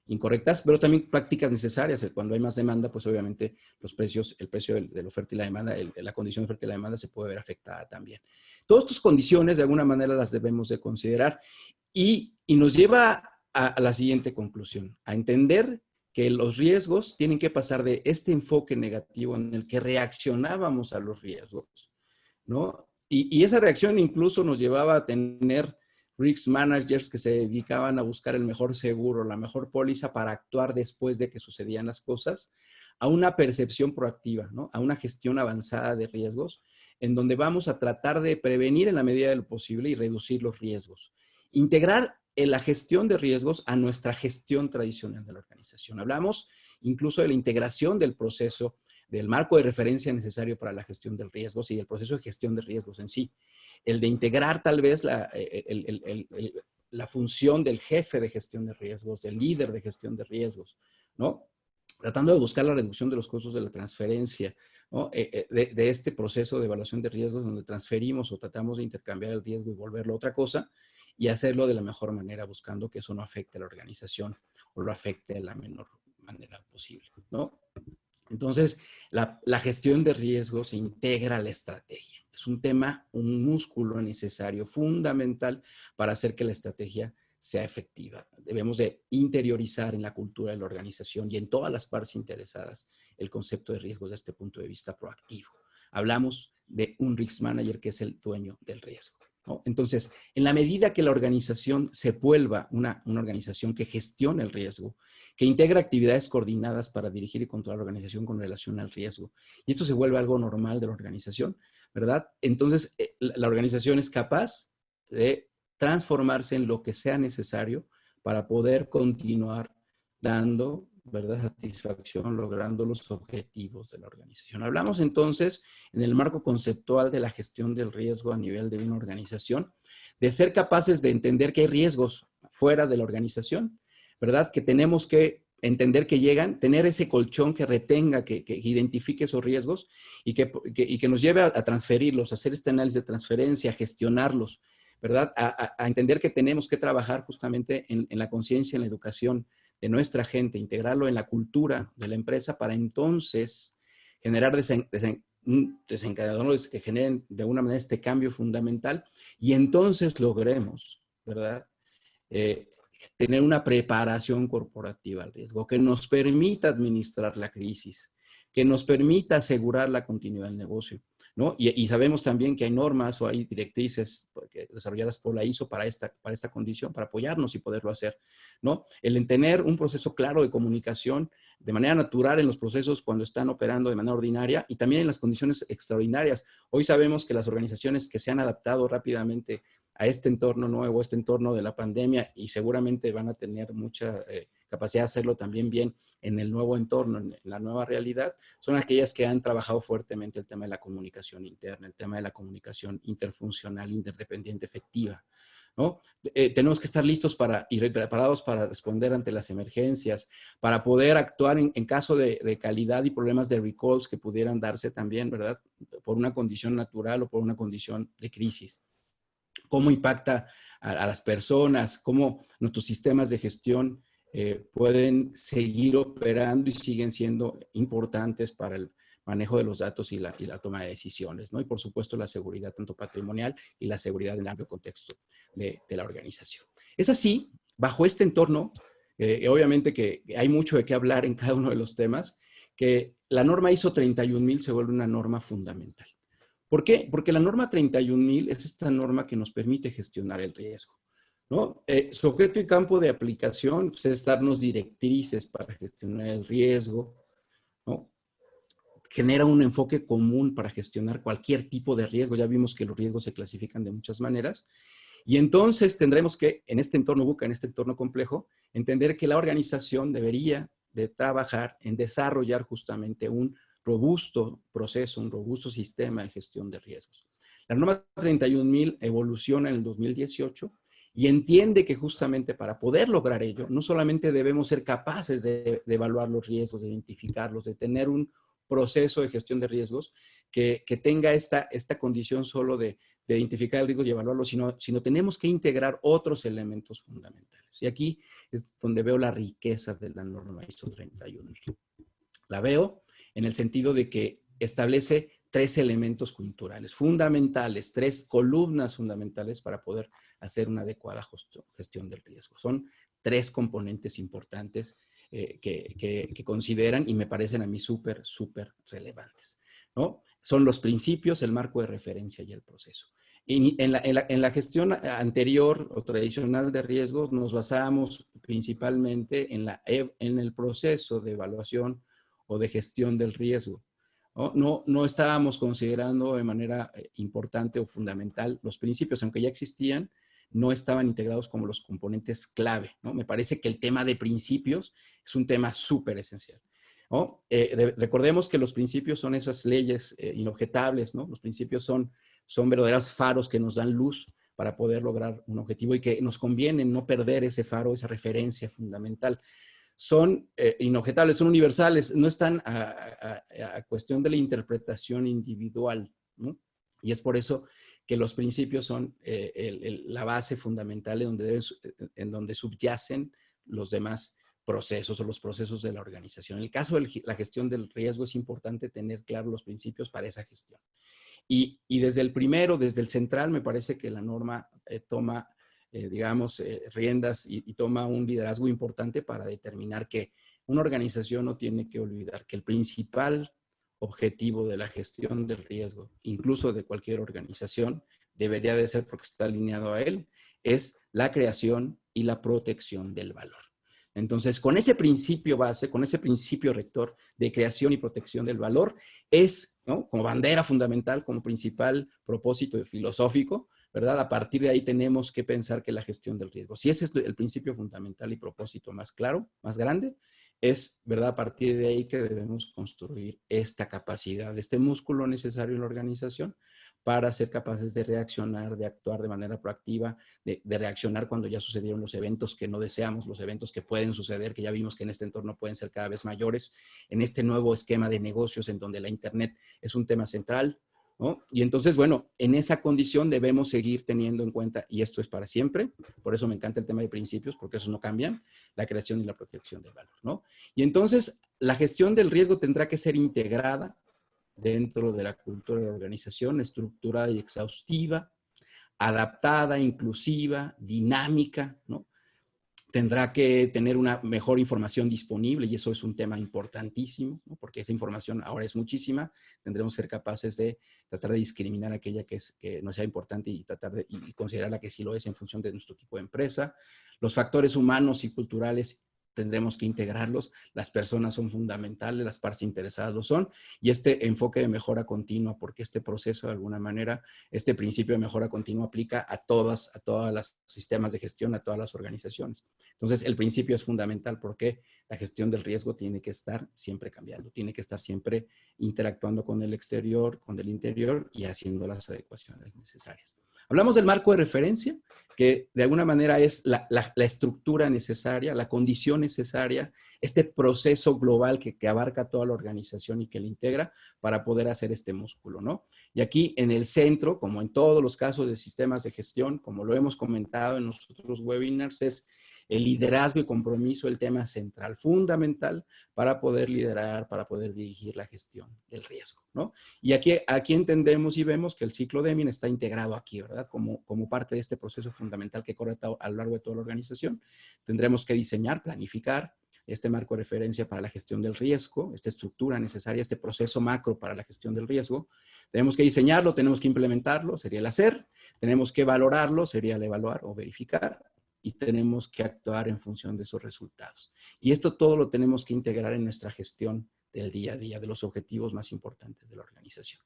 incorrectas, pero también prácticas necesarias. Cuando hay más demanda, pues obviamente los precios, el precio de la oferta y la demanda, la condición de oferta y la demanda se puede ver afectada también. Todas estas condiciones, de alguna manera, las debemos de considerar y nos lleva a la siguiente conclusión, a entender que los riesgos tienen que pasar de este enfoque negativo en el que reaccionábamos a los riesgos, ¿no? Y esa reacción incluso nos llevaba a tener risk managers que se dedicaban a buscar el mejor seguro, la mejor póliza para actuar después de que sucedían las cosas, a una percepción proactiva, ¿no? A una gestión avanzada de riesgos, en donde vamos a tratar de prevenir en la medida de lo posible y reducir los riesgos. Integrar la gestión de riesgos a nuestra gestión tradicional de la organización. Hablamos incluso de la integración del proceso, del marco de referencia necesario para la gestión de riesgos y del proceso de gestión de riesgos en sí. El de integrar tal vez la función del jefe de gestión de riesgos, del líder de gestión de riesgos, ¿no? Tratando de buscar la reducción de los costos de la transferencia, ¿no? De este proceso de evaluación de riesgos donde transferimos o tratamos de intercambiar el riesgo y volverlo otra cosa y hacerlo de la mejor manera, buscando que eso no afecte a la organización o lo afecte de la menor manera posible, ¿no? Entonces, la gestión de riesgos se integra a la estrategia. Es un tema, un músculo necesario, fundamental para hacer que la estrategia sea efectiva. Debemos de interiorizar en la cultura de la organización y en todas las partes interesadas el concepto de riesgos desde este punto de vista proactivo. Hablamos de un risk manager que es el dueño del riesgo, ¿no? Entonces, en la medida que la organización se vuelva una organización que gestione el riesgo, que integra actividades coordinadas para dirigir y controlar la organización con relación al riesgo, y esto se vuelve algo normal de la organización, ¿verdad? Entonces, la organización es capaz de transformarse en lo que sea necesario para poder continuar dando, ¿verdad?, satisfacción, logrando los objetivos de la organización. Hablamos entonces, en el marco conceptual de la gestión del riesgo a nivel de una organización, de ser capaces de entender que hay riesgos fuera de la organización, ¿verdad? Que tenemos que entender que llegan, tener ese colchón que retenga, que identifique esos riesgos y que nos lleve a transferirlos, a hacer este análisis de transferencia, a gestionarlos, ¿verdad? A entender que tenemos que trabajar justamente en la conciencia, en la educación de nuestra gente, integrarlo en la cultura de la empresa para entonces generar desencadenadores que generen de alguna manera este cambio fundamental y entonces logremos, ¿verdad? Tener una preparación corporativa al riesgo que nos permita administrar la crisis, que nos permita asegurar la continuidad del negocio, ¿no? Y sabemos también que hay normas o hay directrices desarrolladas por la ISO para esta condición, para apoyarnos y poderlo hacer, ¿no? El tener un proceso claro de comunicación de manera natural en los procesos cuando están operando de manera ordinaria y también en las condiciones extraordinarias. Hoy sabemos que las organizaciones que se han adaptado rápidamente a este entorno nuevo, a este entorno de la pandemia y seguramente van a tener mucha capacidad de hacerlo también bien en el nuevo entorno, en la nueva realidad, son aquellas que han trabajado fuertemente el tema de la comunicación interna, el tema de la comunicación interfuncional, interdependiente, efectiva, ¿no? Tenemos que estar listos y preparados para responder ante las emergencias, para poder actuar en caso de calidad y problemas de recalls que pudieran darse también, ¿verdad? Por una condición natural o por una condición de crisis. Cómo impacta a las personas, cómo nuestros sistemas de gestión pueden seguir operando y siguen siendo importantes para el manejo de los datos y la toma de decisiones, ¿no? Y por supuesto la seguridad tanto patrimonial y la seguridad en el amplio contexto de la organización. Es así, bajo este entorno, obviamente que hay mucho de qué hablar en cada uno de los temas, que la norma ISO 31000 se vuelve una norma fundamental. ¿Por qué? Porque la norma 31000 es esta norma que nos permite gestionar el riesgo, ¿no? Su objeto y campo de aplicación pues, es darnos directrices para gestionar el riesgo, ¿no? Genera un enfoque común para gestionar cualquier tipo de riesgo. Ya vimos que los riesgos se clasifican de muchas maneras. Y entonces tendremos que, en este entorno VUCA, en este entorno complejo, entender que la organización debería de trabajar en desarrollar justamente un robusto proceso, un robusto sistema de gestión de riesgos. La norma 31.000 evoluciona en el 2018 y entiende que justamente para poder lograr ello, no solamente debemos ser capaces de evaluar los riesgos, de identificarlos, de tener un proceso de gestión de riesgos que tenga esta condición solo de identificar el riesgo y evaluarlo, sino tenemos que integrar otros elementos fundamentales. Y aquí es donde veo la riqueza de la norma ISO 31000. La veo en el sentido de que establece 3 elementos culturales fundamentales, 3 columnas fundamentales para poder hacer una adecuada gestión del riesgo. Son 3 componentes importantes que consideran y me parecen a mí súper relevantes, ¿no? Son los principios, el marco de referencia y el proceso. En la gestión anterior o tradicional de riesgos nos basamos principalmente en el proceso de evaluación o de gestión del riesgo. No estábamos considerando de manera importante o fundamental los principios, aunque ya existían, no estaban integrados como los componentes clave, ¿no? Me parece que el tema de principios es un tema súper esencial, ¿no? Recordemos que los principios son esas leyes inobjetables, ¿no? Los principios son verdaderos faros que nos dan luz para poder lograr un objetivo y que nos conviene no perder ese faro, esa referencia fundamental. Son inobjetables, son universales, no están a cuestión de la interpretación individual, ¿no? Y es por eso que los principios son la base fundamental en donde subyacen los demás procesos o los procesos de la organización. En el caso de la gestión del riesgo es importante tener claros los principios para esa gestión. Y desde el primero, desde el central, me parece que la norma toma, digamos, riendas y toma un liderazgo importante para determinar que una organización no tiene que olvidar que el principal objetivo de la gestión del riesgo, incluso de cualquier organización, debería de ser, porque está alineado a él, es la creación y la protección del valor. Entonces, con ese principio base, con ese principio rector de creación y protección del valor, es, ¿no?, como bandera fundamental, como principal propósito filosófico, ¿verdad? A partir de ahí tenemos que pensar que la gestión del riesgo, si ese es el principio fundamental y propósito más claro, más grande, es, ¿verdad?, a partir de ahí que debemos construir esta capacidad, este músculo necesario en la organización para ser capaces de reaccionar, de actuar de manera proactiva, de reaccionar cuando ya sucedieron los eventos que no deseamos, los eventos que pueden suceder, que ya vimos que en este entorno pueden ser cada vez mayores, en este nuevo esquema de negocios en donde la Internet es un tema central, ¿no? Y entonces, bueno, en esa condición debemos seguir teniendo en cuenta, y esto es para siempre, por eso me encanta el tema de principios, porque esos no cambian, la creación y la protección del valor, ¿no? Y entonces, la gestión del riesgo tendrá que ser integrada dentro de la cultura de la organización, estructurada y exhaustiva, adaptada, inclusiva, dinámica, ¿no? Tendrá que tener una mejor información disponible y eso es un tema importantísimo, ¿no? Porque esa información ahora es muchísima. Tendremos que ser capaces de tratar de discriminar aquella que no sea importante y tratar de y considerarla que sí lo es en función de nuestro tipo de empresa. Los factores humanos y culturales tendremos que integrarlos. Las personas son fundamentales, las partes interesadas lo son, y este enfoque de mejora continua, porque este proceso de alguna manera, este principio de mejora continua aplica a todos los sistemas de gestión, a todas las organizaciones. Entonces, el principio es fundamental porque la gestión del riesgo tiene que estar siempre cambiando, tiene que estar siempre interactuando con el exterior, con el interior y haciendo las adecuaciones necesarias. Hablamos del marco de referencia, que de alguna manera es la estructura necesaria, la condición necesaria, este proceso global que abarca toda la organización y que la integra para poder hacer este músculo, ¿no? Y aquí en el centro, como en todos los casos de sistemas de gestión, como lo hemos comentado en los otros webinars, es el liderazgo y compromiso, el tema central, fundamental para poder liderar, para poder dirigir la gestión del riesgo, ¿no? Y aquí entendemos y vemos que el ciclo Deming está integrado aquí, ¿verdad? Como parte de este proceso fundamental que corre a lo largo de toda la organización. Tendremos que diseñar, planificar este marco de referencia para la gestión del riesgo, esta estructura necesaria, este proceso macro para la gestión del riesgo. Tenemos que diseñarlo, tenemos que implementarlo, sería el hacer. Tenemos que valorarlo, sería el evaluar o verificar. y tenemos que actuar en función de esos resultados. Y esto todo lo tenemos que integrar en nuestra gestión del día a día, de los objetivos más importantes de la organización.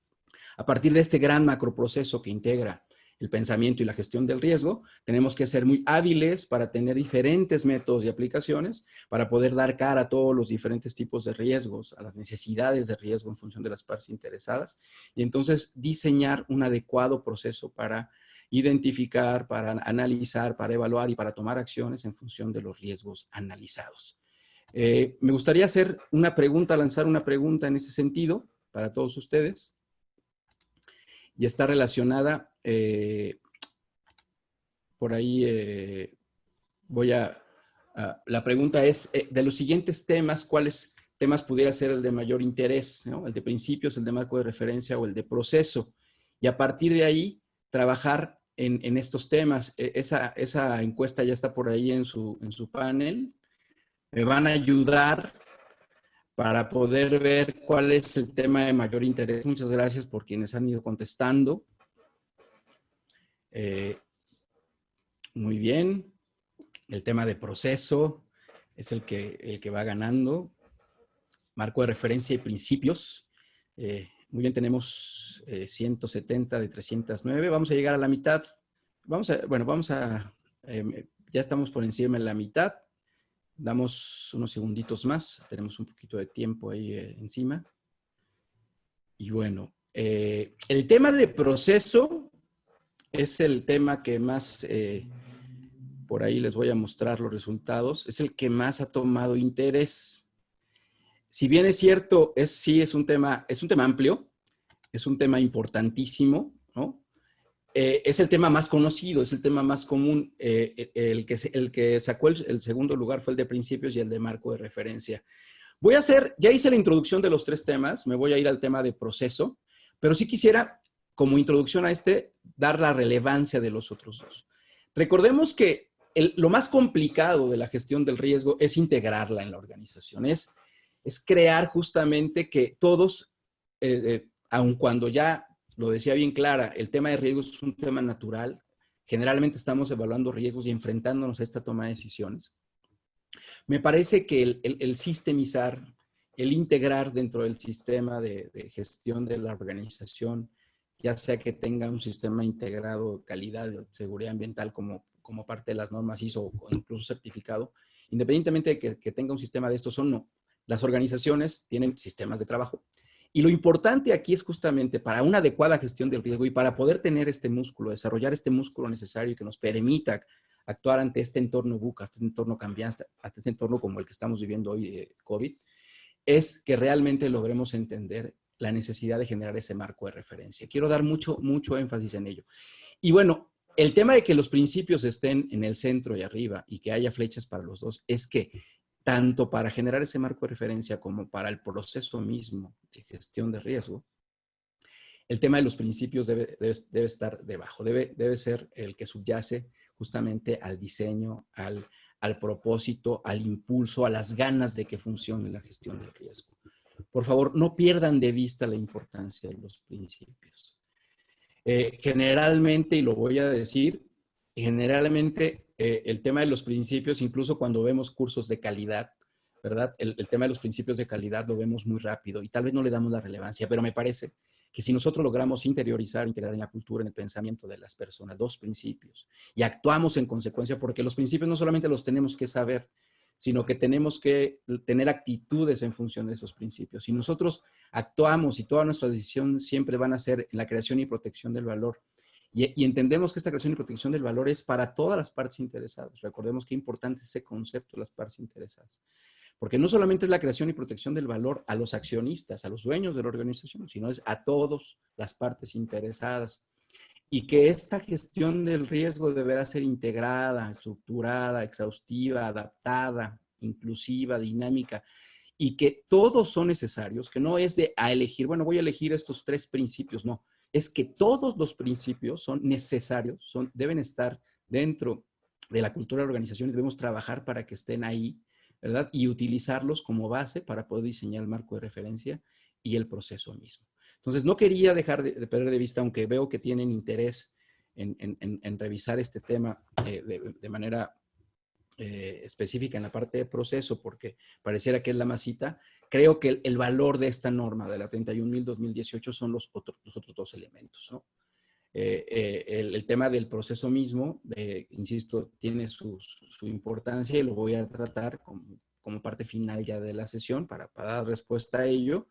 A partir de este gran macroproceso que integra el pensamiento y la gestión del riesgo, tenemos que ser muy hábiles para tener diferentes métodos y aplicaciones para poder dar cara a todos los diferentes tipos de riesgos, a las necesidades de riesgo en función de las partes interesadas, y entonces diseñar un adecuado proceso para identificar, para analizar, para evaluar y para tomar acciones en función de los riesgos analizados. Me gustaría hacer una pregunta, lanzar una pregunta en ese sentido para todos ustedes, y está relacionada, por ahí la pregunta es, de los siguientes temas, ¿cuáles temas pudiera ser el de mayor interés, ¿no? El de principios, el de marco de referencia o el de proceso. Y a partir de ahí, trabajar en estos temas. Esa encuesta ya está por ahí en su panel. Me van a ayudar para poder ver cuál es el tema de mayor interés. Muchas gracias por quienes han ido contestando. Muy bien. El tema de proceso es el que va ganando. Marco de referencia y principios. Muy bien, tenemos 170 de 309. Vamos a llegar a la mitad. Ya estamos por encima de la mitad. Damos unos segunditos más. Tenemos un poquito de tiempo ahí encima. Y bueno, el tema de proceso es el tema que más, por ahí les voy a mostrar los resultados, es el que más ha tomado interés. Si bien es cierto, sí es un tema amplio, es un tema importantísimo, ¿no? Es el tema más conocido, es el tema más común. El que sacó el segundo lugar fue el de principios y el de marco de referencia. Ya hice la introducción de los tres temas, me voy a ir al tema de proceso, pero sí quisiera, como introducción a dar la relevancia de los otros dos. Recordemos que lo más complicado de la gestión del riesgo es integrarla en la organización, es crear justamente que todos, aun cuando ya lo decía bien Clara, el tema de riesgos es un tema natural. Generalmente estamos evaluando riesgos y enfrentándonos a esta toma de decisiones. Me parece que el sistemizar, el integrar dentro del sistema de gestión de la organización, ya sea que tenga un sistema integrado de calidad, de seguridad ambiental como parte de las normas ISO o incluso certificado, independientemente de que tenga un sistema de estos o no, las organizaciones tienen sistemas de trabajo. Y lo importante aquí es justamente para una adecuada gestión del riesgo y para poder tener este músculo, desarrollar este músculo necesario que nos permita actuar ante este entorno VUCA, ante este entorno cambiante, ante este entorno como el que estamos viviendo hoy de COVID, es que realmente logremos entender la necesidad de generar ese marco de referencia. Quiero dar mucho énfasis en ello. Y bueno, el tema de que los principios estén en el centro y arriba y que haya flechas para los dos, es que tanto para generar ese marco de referencia como para el proceso mismo de gestión de riesgo, el tema de los principios debe estar debajo, debe ser el que subyace justamente al diseño, al propósito, al impulso, a las ganas de que funcione la gestión del riesgo. Por favor, no pierdan de vista la importancia de los principios. Generalmente, y lo voy a decir, generalmente el tema de los principios, incluso cuando vemos cursos de calidad, ¿verdad? El tema de los principios de calidad lo vemos muy rápido y tal vez no le damos la relevancia, pero me parece que si nosotros logramos integrar en la cultura, en el pensamiento de las personas, dos principios, y actuamos en consecuencia, porque los principios no solamente los tenemos que saber, sino que tenemos que tener actitudes en función de esos principios. Si nosotros actuamos y todas nuestras decisiones siempre van a ser en la creación y protección del valor, y entendemos que esta creación y protección del valor es para todas las partes interesadas. Recordemos qué importante es ese concepto de las partes interesadas. Porque no solamente es la creación y protección del valor a los accionistas, a los dueños de la organización, sino es a todas las partes interesadas. Y que esta gestión del riesgo deberá ser integrada, estructurada, exhaustiva, adaptada, inclusiva, dinámica, y que todos son necesarios, que no es de elegir, bueno, voy a elegir estos tres principios, no. Es que todos los principios son necesarios, deben estar dentro de la cultura de la organización y debemos trabajar para que estén ahí, ¿verdad? Y utilizarlos como base para poder diseñar el marco de referencia y el proceso mismo. Entonces, no quería dejar de perder de vista, aunque veo que tienen interés en revisar este tema de manera específica en la parte de proceso, porque pareciera que es la masita, creo que el valor de esta norma de la 31.000/2018 son los otros dos elementos, ¿no? El tema del proceso mismo, insisto, tiene su importancia y lo voy a tratar como parte final ya de la sesión para dar respuesta a ello,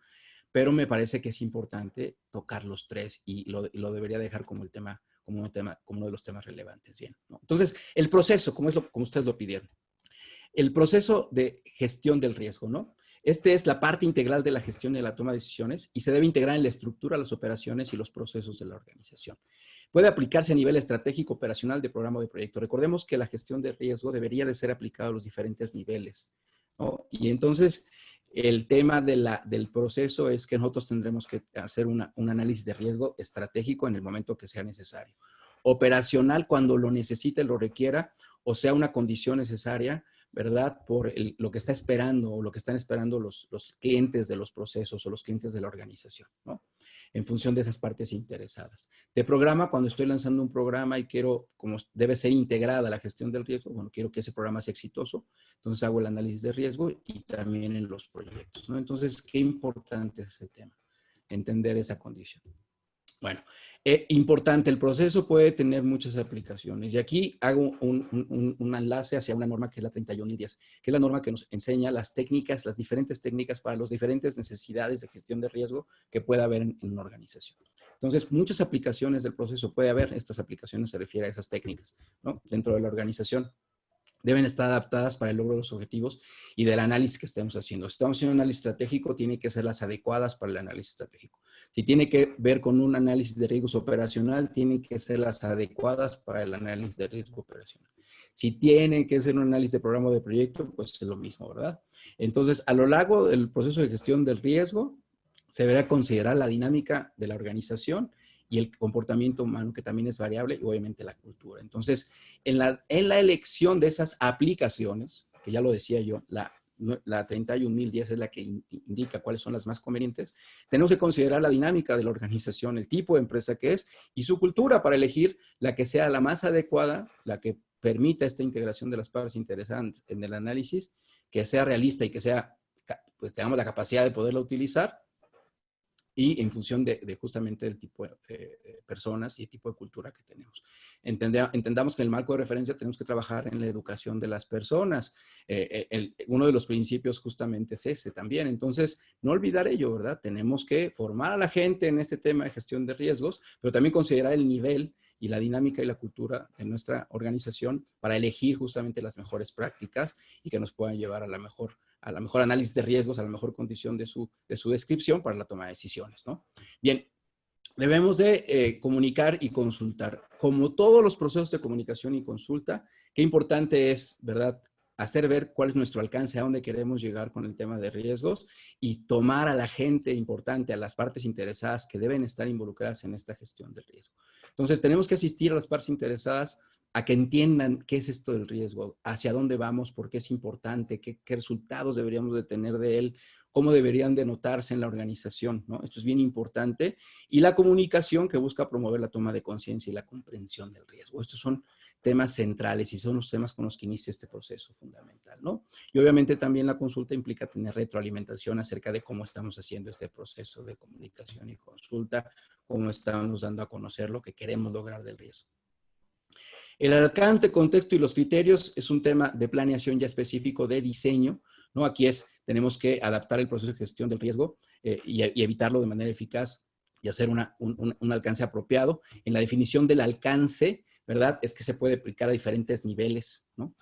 pero me parece que es importante tocar los tres y lo debería dejar como uno de los temas relevantes. Bien, ¿no? Entonces, el proceso, como ustedes lo pidieron. El proceso de gestión del riesgo, ¿no? Este es la parte integral de la gestión y de la toma de decisiones y se debe integrar en la estructura, las operaciones y los procesos de la organización. Puede aplicarse a nivel estratégico, operacional, de programa o de proyecto. Recordemos que la gestión de riesgo debería de ser aplicada a los diferentes niveles, ¿no? Y entonces, el tema del proceso es que nosotros tendremos que hacer un análisis de riesgo estratégico en el momento que sea necesario. Operacional cuando lo necesite, lo requiera, o sea una condición necesaria, ¿verdad? Por lo que está esperando o lo que están esperando los clientes de los procesos o los clientes de la organización, ¿no? En función de esas partes interesadas. De programa, cuando estoy lanzando un programa y quiero, como debe ser integrada la gestión del riesgo, bueno, quiero que ese programa sea exitoso, entonces hago el análisis de riesgo y también en los proyectos, ¿no? Entonces, qué importante es ese tema, entender esa condición. Bueno, importante, el proceso puede tener muchas aplicaciones y aquí hago un enlace hacia una norma que es la 31.010, que es la norma que nos enseña las técnicas, las diferentes técnicas para las diferentes necesidades de gestión de riesgo que pueda haber en una organización. Entonces, muchas aplicaciones del proceso puede haber, estas aplicaciones se refieren a esas técnicas, ¿no? Dentro de la organización. Deben estar adaptadas para el logro de los objetivos y del análisis que estemos haciendo. Si estamos haciendo un análisis estratégico, tienen que ser las adecuadas para el análisis estratégico. Si tiene que ver con un análisis de riesgos operacional, tienen que ser las adecuadas para el análisis de riesgo operacional. Si tiene que ser un análisis de programa o de proyecto, pues es lo mismo, ¿verdad? Entonces, a lo largo del proceso de gestión del riesgo, se deberá considerar la dinámica de la organización y el comportamiento humano, que también es variable, y obviamente la cultura. Entonces, en la elección de esas aplicaciones, que ya lo decía yo, la 31.010 es la que indica cuáles son las más convenientes, tenemos que considerar la dinámica de la organización, el tipo de empresa que es y su cultura para elegir la que sea la más adecuada, la que permita esta integración de las partes interesantes en el análisis, que sea realista y que sea, pues tengamos la capacidad de poderla utilizar, y en función de justamente del tipo de personas y el tipo de cultura que tenemos. Entendamos que en el marco de referencia tenemos que trabajar en la educación de las personas. Uno de los principios justamente es ese también. Entonces, no olvidar ello, ¿verdad? Tenemos que formar a la gente en este tema de gestión de riesgos, pero también considerar el nivel y la dinámica y la cultura de nuestra organización para elegir justamente las mejores prácticas y que nos puedan llevar a la mejor análisis de riesgos, a la mejor condición de su descripción para la toma de decisiones, ¿no? Bien, debemos de comunicar y consultar. Como todos los procesos de comunicación y consulta, qué importante es, ¿verdad?, hacer ver cuál es nuestro alcance, a dónde queremos llegar con el tema de riesgos y tomar a la gente importante, a las partes interesadas que deben estar involucradas en esta gestión del riesgo. Entonces, tenemos que asistir a las partes interesadas a que entiendan qué es esto del riesgo, hacia dónde vamos, por qué es importante, qué resultados deberíamos de tener de él, cómo deberían de notarse en la organización, ¿no? Esto es bien importante. Y la comunicación que busca promover la toma de conciencia y la comprensión del riesgo. Estos son temas centrales y son los temas con los que inicia este proceso fundamental, ¿no? Y obviamente también la consulta implica tener retroalimentación acerca de cómo estamos haciendo este proceso de comunicación y consulta, cómo estamos dando a conocer lo que queremos lograr del riesgo. El alcance, contexto y los criterios es un tema de planeación ya específico de diseño, ¿no? Aquí tenemos que adaptar el proceso de gestión del riesgo y evitarlo de manera eficaz y hacer un alcance apropiado. En la definición del alcance, ¿verdad? Es que se puede aplicar a diferentes niveles, ¿no?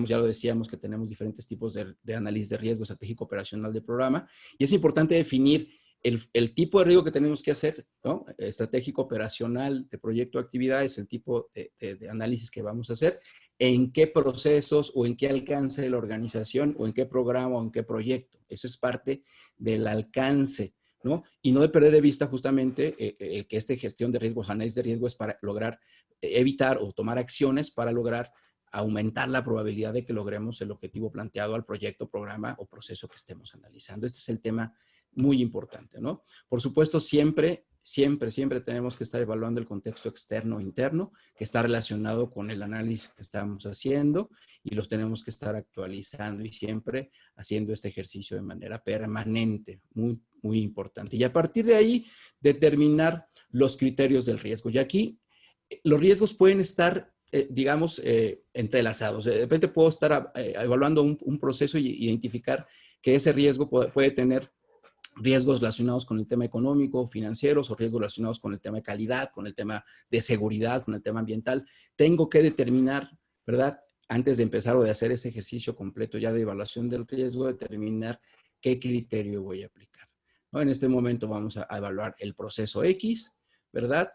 Ya lo decíamos, que tenemos diferentes tipos de análisis de riesgo estratégico operacional de programa y es importante definir el tipo de riesgo que tenemos que hacer, ¿no? Estratégico, operacional, de proyecto de actividades, el tipo de análisis que vamos a hacer, en qué procesos o en qué alcance de la organización o en qué programa o en qué proyecto. Eso es parte del alcance, ¿no? Y no de perder de vista justamente que esta gestión de riesgos, análisis de riesgo es para lograr evitar o tomar acciones para lograr aumentar la probabilidad de que logremos el objetivo planteado al proyecto, programa o proceso que estemos analizando. Este es el tema muy importante, ¿no? Por supuesto, siempre siempre, siempre tenemos que estar evaluando el contexto externo e interno que está relacionado con el análisis que estamos haciendo y los tenemos que estar actualizando y siempre haciendo este ejercicio de manera permanente, muy, muy importante. Y a partir de ahí, determinar los criterios del riesgo. Y aquí, los riesgos pueden estar, digamos, entrelazados. De repente puedo estar evaluando un proceso y identificar que ese riesgo puede tener riesgos relacionados con el tema económico, financieros, o riesgos relacionados con el tema de calidad, con el tema de seguridad, con el tema ambiental. Tengo que determinar, ¿verdad? Antes de empezar o de hacer ese ejercicio completo ya de evaluación del riesgo, determinar qué criterio voy a aplicar, ¿no? En este momento vamos a evaluar el proceso X, ¿verdad?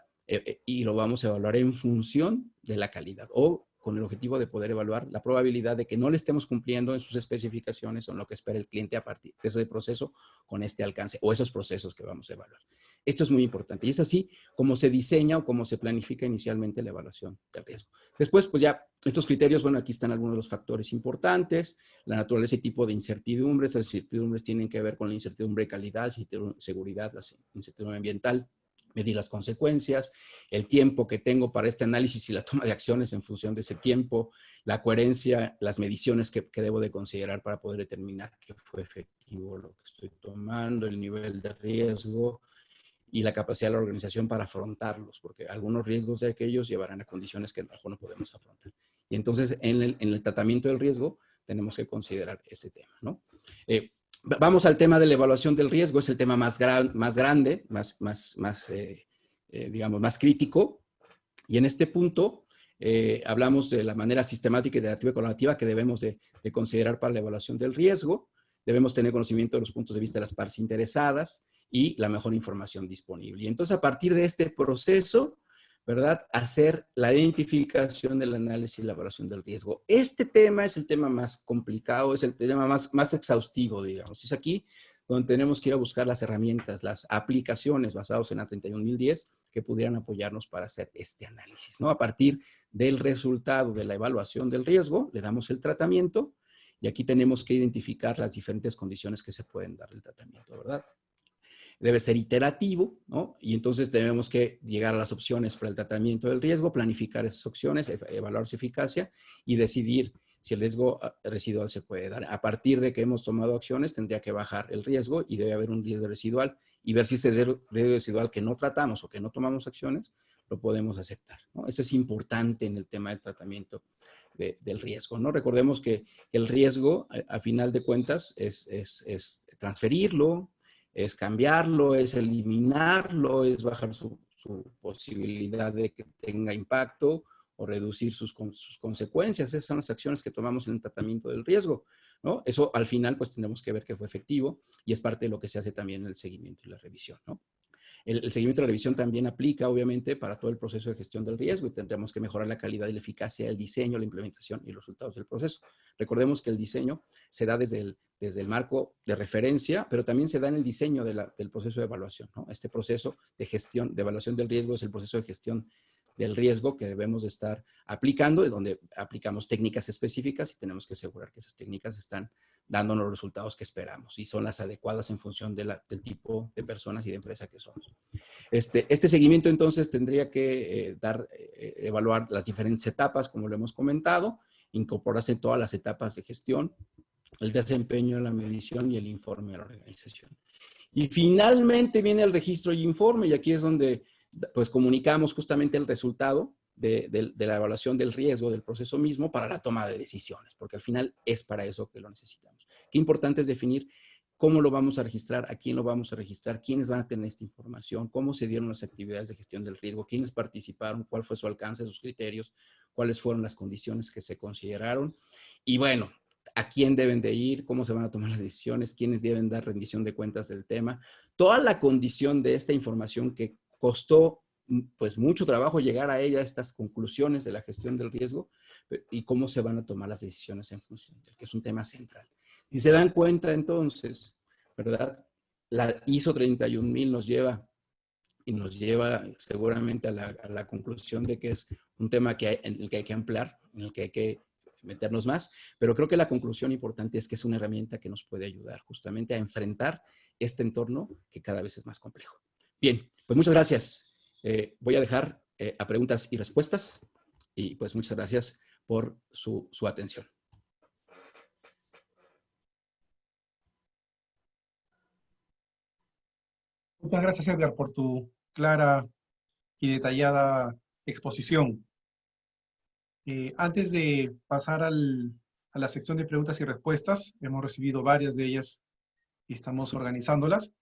Y lo vamos a evaluar en función de la calidad o con el objetivo de poder evaluar la probabilidad de que no le estemos cumpliendo en sus especificaciones o en lo que espera el cliente a partir de ese proceso con este alcance o esos procesos que vamos a evaluar. Esto es muy importante y es así como se diseña o como se planifica inicialmente la evaluación del riesgo. Después, pues ya estos criterios, bueno, aquí están algunos de los factores importantes, la naturaleza y tipo de incertidumbres. Las incertidumbres tienen que ver con la incertidumbre de calidad, seguridad, la incertidumbre ambiental, medir las consecuencias, el tiempo que tengo para este análisis y la toma de acciones en función de ese tiempo, la coherencia, las mediciones que debo de considerar para poder determinar que fue efectivo lo que estoy tomando, el nivel de riesgo y la capacidad de la organización para afrontarlos, porque algunos riesgos de aquellos llevarán a condiciones que mejor no podemos afrontar. Y entonces, en el tratamiento del riesgo, tenemos que considerar ese tema, ¿no? Vamos al tema de la evaluación del riesgo, es el tema más grande, digamos, más crítico. Y en este punto hablamos de la manera sistemática, iterativa y colaborativa que debemos de considerar para la evaluación del riesgo. Debemos tener conocimiento de los puntos de vista de las partes interesadas y la mejor información disponible. Y entonces, a partir de este proceso, ¿verdad? Hacer la identificación del análisis y la evaluación del riesgo. Este tema es el tema más complicado, es el tema más exhaustivo, digamos. Es aquí donde tenemos que ir a buscar las herramientas, las aplicaciones basadas en A31010 que pudieran apoyarnos para hacer este análisis, ¿no? A partir del resultado de la evaluación del riesgo, le damos el tratamiento y aquí tenemos que identificar las diferentes condiciones que se pueden dar del tratamiento, ¿verdad? Debe ser iterativo, ¿no? Y entonces tenemos que llegar a las opciones para el tratamiento del riesgo, planificar esas opciones, evaluar su eficacia y decidir si el riesgo residual se puede dar. A partir de que hemos tomado acciones, tendría que bajar el riesgo y debe haber un riesgo residual y ver si ese riesgo residual que no tratamos o que no tomamos acciones, lo podemos aceptar, ¿no? Eso es importante en el tema del tratamiento del riesgo, ¿no? Recordemos que el riesgo, a final de cuentas, es transferirlo, es cambiarlo, es eliminarlo, es bajar su posibilidad de que tenga impacto o reducir sus consecuencias. Esas son las acciones que tomamos en el tratamiento del riesgo, ¿no? Eso al final pues tenemos que ver que fue efectivo y es parte de lo que se hace también en el seguimiento y la revisión, ¿no? El seguimiento y la revisión también aplica, obviamente, para todo el proceso de gestión del riesgo y tendremos que mejorar la calidad y la eficacia del diseño, la implementación y los resultados del proceso. Recordemos que el diseño se da desde el marco de referencia, pero también se da en el diseño del proceso de evaluación, ¿no? Este proceso de gestión, de evaluación del riesgo es el proceso de gestión del riesgo que debemos de estar aplicando, de donde aplicamos técnicas específicas y tenemos que asegurar que esas técnicas están dándonos los resultados que esperamos y son las adecuadas en función del tipo de personas y de empresa que somos. Este seguimiento entonces tendría que evaluar las diferentes etapas, como lo hemos comentado, incorporarse todas las etapas de gestión, el desempeño, la medición y el informe a la organización. Y finalmente viene el registro y informe, y aquí es donde pues comunicamos justamente el resultado de la evaluación del riesgo del proceso mismo para la toma de decisiones, porque al final es para eso que lo necesitamos. Qué importante es definir cómo lo vamos a registrar, a quién lo vamos a registrar, quiénes van a tener esta información, cómo se dieron las actividades de gestión del riesgo, quiénes participaron, cuál fue su alcance, sus criterios, cuáles fueron las condiciones que se consideraron y bueno, a quién deben de ir, cómo se van a tomar las decisiones, quiénes deben dar rendición de cuentas del tema. Toda la condición de esta información que costó pues mucho trabajo llegar a ella, a estas conclusiones de la gestión del riesgo y cómo se van a tomar las decisiones en función del que es un tema central. Si se dan cuenta entonces, ¿verdad? La ISO 31000 nos lleva seguramente a la conclusión de que es un tema en el que hay que ampliar, en el que hay que meternos más, pero creo que la conclusión importante es que es una herramienta que nos puede ayudar justamente a enfrentar este entorno que cada vez es más complejo. Bien, Pues muchas gracias. Voy a dejar a preguntas y respuestas y pues muchas gracias por su atención. Muchas gracias, Edgar, por tu clara y detallada exposición. Antes de pasar a la sección de preguntas y respuestas, hemos recibido varias de ellas y estamos organizándolas.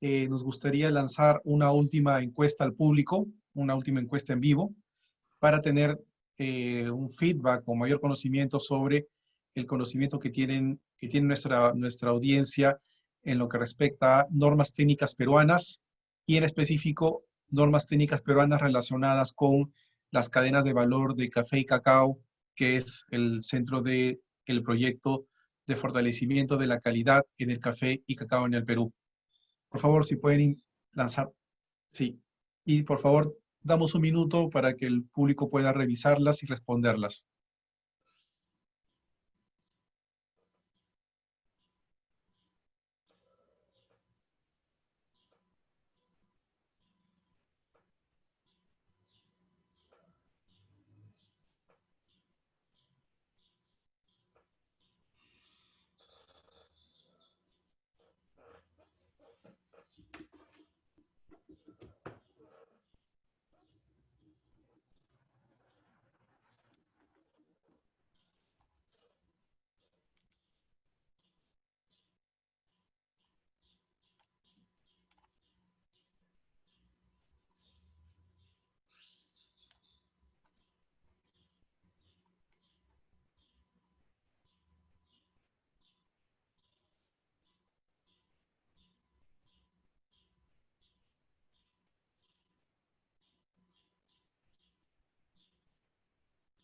Nos gustaría lanzar una última encuesta al público, una última encuesta en vivo, para tener un feedback o mayor conocimiento sobre el conocimiento que tiene nuestra audiencia en lo que respecta a normas técnicas peruanas y en específico normas técnicas peruanas relacionadas con las cadenas de valor de café y cacao, que es el centro del proyecto de fortalecimiento de la calidad en el café y cacao en el Perú. Por favor, si pueden lanzar. Sí. Y por favor, damos un minuto para que el público pueda revisarlas y responderlas.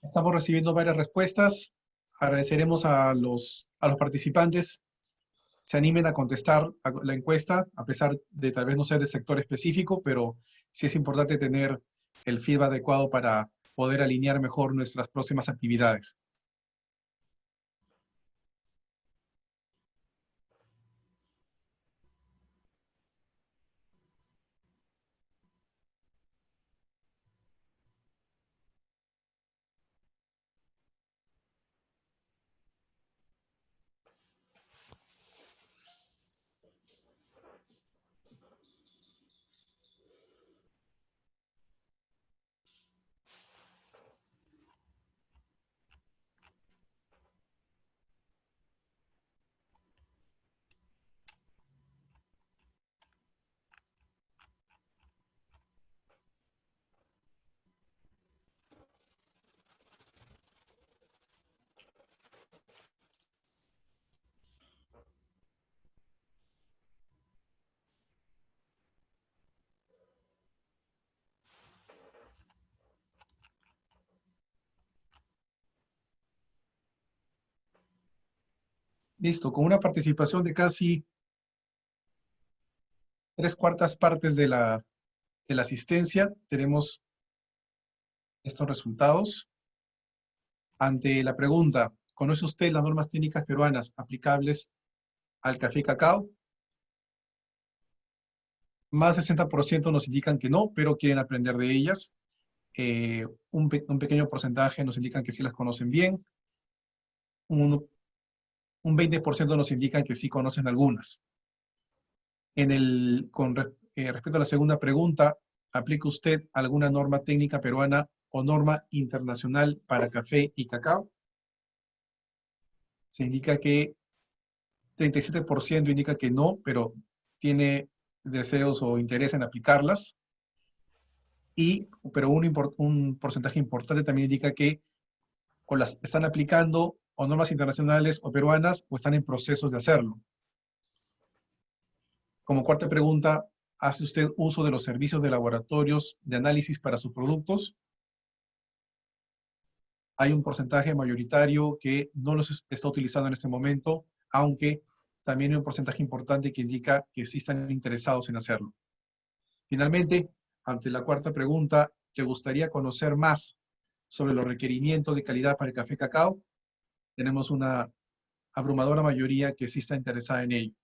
Estamos recibiendo varias respuestas. Agradeceremos a los participantes se animen a contestar a la encuesta, a pesar de tal vez no ser de sector específico, pero sí es importante tener el feedback adecuado para poder alinear mejor nuestras próximas actividades. Listo, con una participación de casi 3/4 partes de la asistencia, tenemos estos resultados. Ante la pregunta, ¿conoce usted las normas técnicas peruanas aplicables al café y cacao? Más del 60% nos indican que no, pero quieren aprender de ellas. Un pequeño porcentaje nos indican que sí las conocen bien. Un 20% nos indican que sí conocen algunas. Respecto a la segunda pregunta, ¿aplica usted alguna norma técnica peruana o norma internacional para café y cacao? Se indica que 37% indica que no, pero tiene deseos o interés en aplicarlas. Pero un porcentaje importante también indica que o las están aplicando o normas internacionales o peruanas o están en procesos de hacerlo. Como cuarta pregunta, ¿hace usted uso de los servicios de laboratorios de análisis para sus productos? Hay un porcentaje mayoritario que no los está utilizando en este momento, aunque también hay un porcentaje importante que indica que sí están interesados en hacerlo. Finalmente, ante la cuarta pregunta, ¿te gustaría conocer más sobre los requerimientos de calidad para el café cacao? Tenemos una abrumadora mayoría que sí está interesada en ello.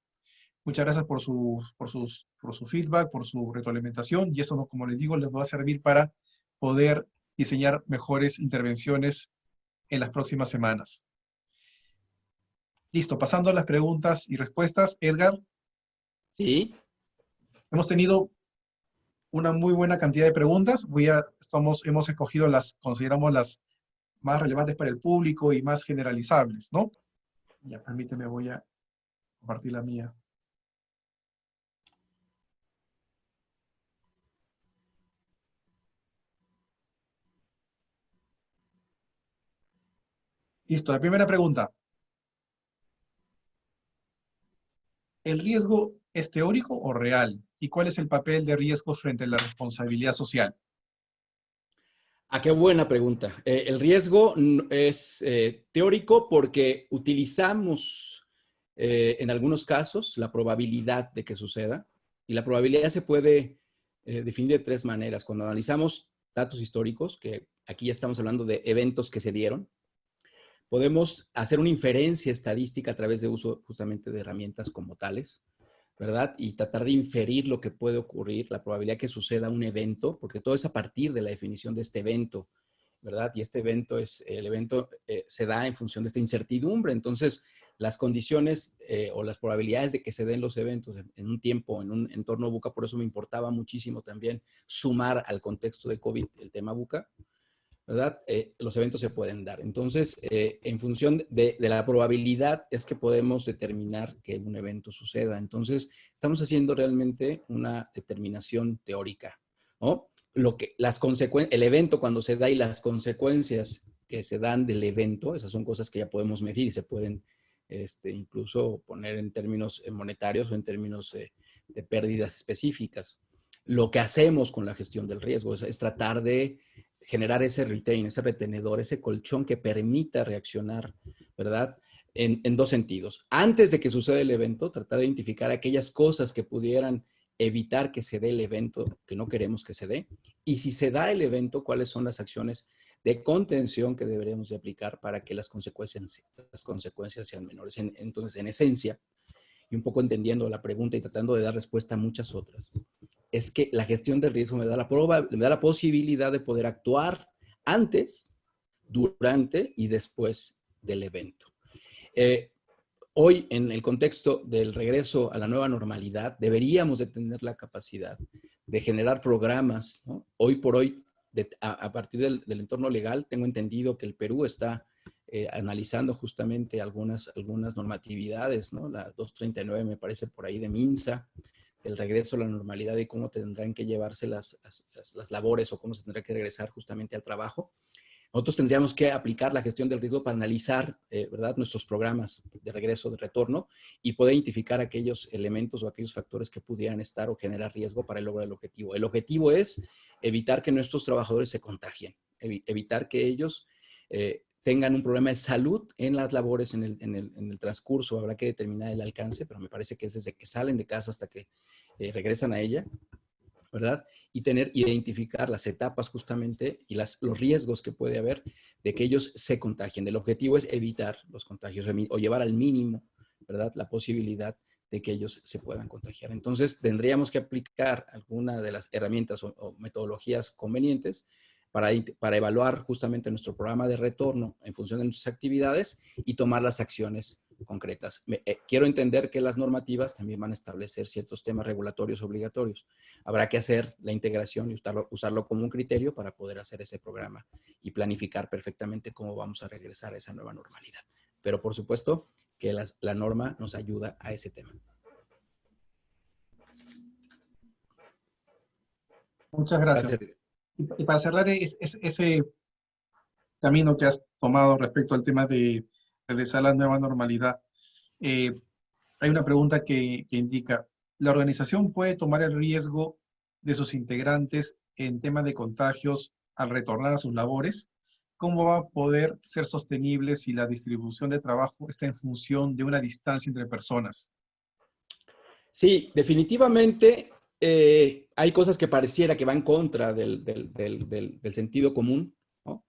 Muchas gracias por su feedback, por su retroalimentación, y esto, como les digo, les va a servir para poder diseñar mejores intervenciones en las próximas semanas. Listo, pasando a las preguntas y respuestas. Edgar, Sí. hemos tenido una muy buena cantidad de preguntas. Hemos escogido consideramos las más relevantes para el público y más generalizables, ¿no? Ya, permíteme, voy a compartir la mía. Listo, la primera pregunta. ¿El riesgo es teórico o real? ¿Y cuál es el papel de riesgos frente a la responsabilidad social? Ah, qué buena pregunta. El riesgo es teórico porque utilizamos en algunos casos la probabilidad de que suceda, y la probabilidad se puede definir de tres maneras. Cuando analizamos datos históricos, que aquí ya estamos hablando de eventos que se dieron, podemos hacer una inferencia estadística a través de uso justamente de herramientas como tales, ¿verdad? Y tratar de inferir lo que puede ocurrir, la probabilidad que suceda un evento, porque todo es a partir de la definición de este evento, ¿verdad? Y este evento se da en función de esta incertidumbre. Entonces, las condiciones o las probabilidades de que se den los eventos en un tiempo, en un entorno VUCA, por eso me importaba muchísimo también sumar al contexto de COVID el tema VUCA, ¿verdad? Los eventos se pueden dar. Entonces, en función de la probabilidad es que podemos determinar que un evento suceda. Entonces, estamos haciendo realmente una determinación teórica, ¿no? El evento cuando se da y las consecuencias que se dan del evento, esas son cosas que ya podemos medir y se pueden incluso poner en términos monetarios o en términos de pérdidas específicas. Lo que hacemos con la gestión del riesgo es tratar de generar ese retain, ese retenedor, ese colchón que permita reaccionar, ¿verdad? En dos sentidos. Antes de que suceda el evento, tratar de identificar aquellas cosas que pudieran evitar que se dé el evento que no queremos que se dé. Y si se da el evento, cuáles son las acciones de contención que deberemos de aplicar para que las consecuencias sean menores. Entonces, en esencia, y un poco entendiendo la pregunta y tratando de dar respuesta a muchas otras, es que la gestión del riesgo me da la posibilidad de poder actuar antes, durante y después del evento. Hoy, en el contexto del regreso a la nueva normalidad, deberíamos de tener la capacidad de generar programas, ¿no? Hoy por hoy, a partir del entorno legal, tengo entendido que el Perú está analizando justamente algunas normatividades, ¿no? La 239 me parece por ahí de MINSA, del regreso a la normalidad y cómo tendrán que llevarse las labores o cómo se tendrá que regresar justamente al trabajo. Nosotros tendríamos que aplicar la gestión del riesgo para analizar, ¿verdad?, nuestros programas de regreso, de retorno, y poder identificar aquellos elementos o aquellos factores que pudieran estar o generar riesgo para el logro del objetivo. El objetivo es evitar que nuestros trabajadores se contagien, evitar que ellos tengan un problema de salud en las labores, en el transcurso. Habrá que determinar el alcance, pero me parece que es desde que salen de casa hasta que regresan a ella, ¿verdad? Y identificar las etapas justamente y los riesgos que puede haber de que ellos se contagien. El objetivo es evitar los contagios o llevar al mínimo, ¿verdad?, la posibilidad de que ellos se puedan contagiar. Entonces, tendríamos que aplicar alguna de las herramientas o metodologías convenientes para evaluar justamente nuestro programa de retorno en función de nuestras actividades y tomar las acciones concretas. Quiero entender que las normativas también van a establecer ciertos temas regulatorios obligatorios. Habrá que hacer la integración y usarlo como un criterio para poder hacer ese programa y planificar perfectamente cómo vamos a regresar a esa nueva normalidad. Pero por supuesto que la norma nos ayuda a ese tema. Muchas gracias. Y para cerrar ese camino que has tomado respecto al tema de regresar a la nueva normalidad, hay una pregunta que indica, ¿la organización puede tomar el riesgo de sus integrantes en tema de contagios al retornar a sus labores? ¿Cómo va a poder ser sostenible si la distribución de trabajo está en función de una distancia entre personas? Sí, definitivamente hay cosas que pareciera que van contra del sentido común, ¿no?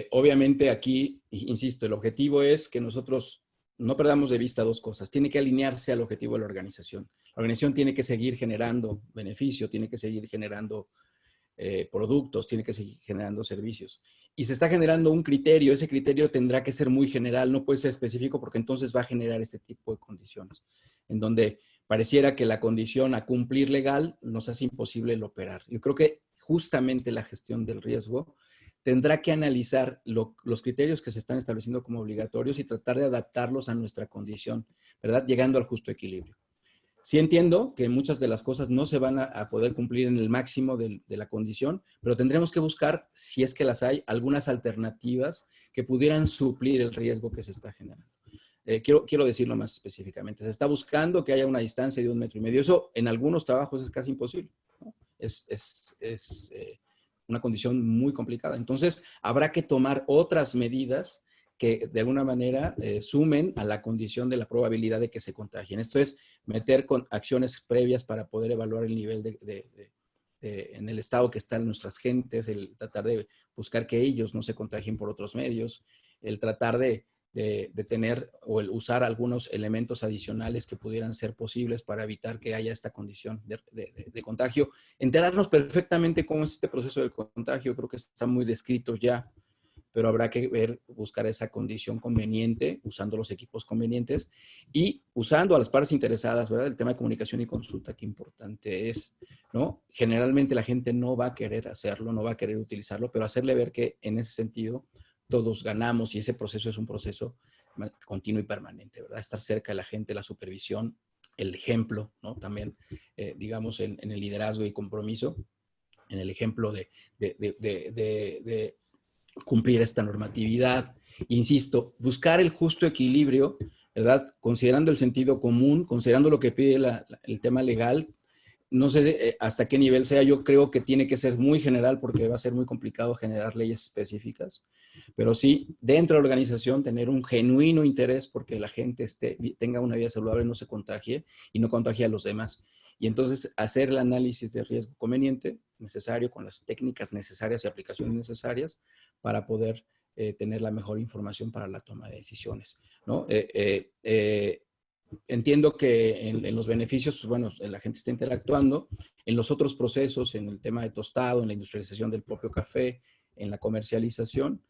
Obviamente aquí, insisto, el objetivo es que nosotros no perdamos de vista dos cosas. Tiene que alinearse al objetivo de la organización. La organización tiene que seguir generando beneficio, tiene que seguir generando productos, tiene que seguir generando servicios. Y se está generando un criterio, ese criterio tendrá que ser muy general, no puede ser específico porque entonces va a generar este tipo de condiciones, en donde pareciera que la condición a cumplir legal nos hace imposible el operar. Yo creo que justamente la gestión del riesgo tendrá que analizar los criterios que se están estableciendo como obligatorios y tratar de adaptarlos a nuestra condición, ¿verdad? Llegando al justo equilibrio. Sí entiendo que muchas de las cosas no se van a poder cumplir en el máximo de la condición, pero tendremos que buscar, si es que las hay, algunas alternativas que pudieran suplir el riesgo que se está generando. Quiero decirlo más específicamente. Se está buscando que haya una distancia de 1,5 metros. Eso en algunos trabajos es casi imposible, ¿no? Es una condición muy complicada. Entonces, habrá que tomar otras medidas que de alguna manera sumen a la condición de la probabilidad de que se contagien. Esto es meter con acciones previas para poder evaluar el nivel en el estado que están nuestras gentes, el tratar de buscar que ellos no se contagien por otros medios, el tratar de tener o el usar algunos elementos adicionales que pudieran ser posibles para evitar que haya esta condición de contagio. Enterarnos perfectamente cómo es este proceso de contagio, creo que está muy descrito ya, pero habrá que buscar esa condición conveniente, usando los equipos convenientes y usando a las partes interesadas, ¿verdad? El tema de comunicación y consulta, qué importante es, ¿no? Generalmente la gente no va a querer hacerlo, no va a querer utilizarlo, pero hacerle ver que en ese sentido todos ganamos y ese proceso es un proceso continuo y permanente, ¿verdad? Estar cerca de la gente, la supervisión, el ejemplo, ¿no? También, digamos, en el liderazgo y compromiso, en el ejemplo de cumplir esta normatividad. Insisto, buscar el justo equilibrio, ¿verdad? Considerando el sentido común, considerando lo que pide el tema legal. No sé hasta qué nivel sea, yo creo que tiene que ser muy general porque va a ser muy complicado generar leyes específicas, pero sí, dentro de la organización, tener un genuino interés porque la gente tenga una vida saludable, no se contagie y no contagie a los demás. Y entonces hacer el análisis de riesgo conveniente, necesario, con las técnicas necesarias y aplicaciones necesarias para poder tener la mejor información para la toma de decisiones, ¿no? Entiendo que en los beneficios, pues bueno, la gente está interactuando. En los otros procesos, en el tema de tostado, en la industrialización del propio café, en la comercialización,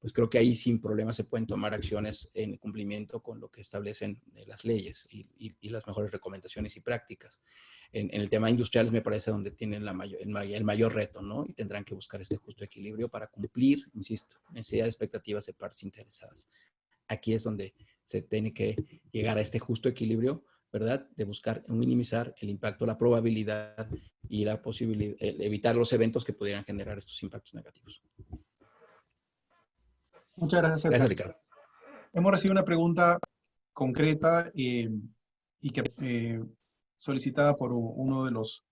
pues creo que ahí sin problema se pueden tomar acciones en cumplimiento con lo que establecen las leyes y las mejores recomendaciones y prácticas. En el tema industrial me parece donde tienen el mayor reto, ¿no? Y tendrán que buscar este justo equilibrio para cumplir, insisto, necesidad de expectativas de partes interesadas. Aquí es donde se tiene que llegar a este justo equilibrio, ¿verdad? De buscar minimizar el impacto, la probabilidad y la posibilidad, evitar los eventos que pudieran generar estos impactos negativos. Muchas gracias, Edgar. Gracias, Ricardo. Hemos recibido una pregunta concreta y que solicitada por uno de los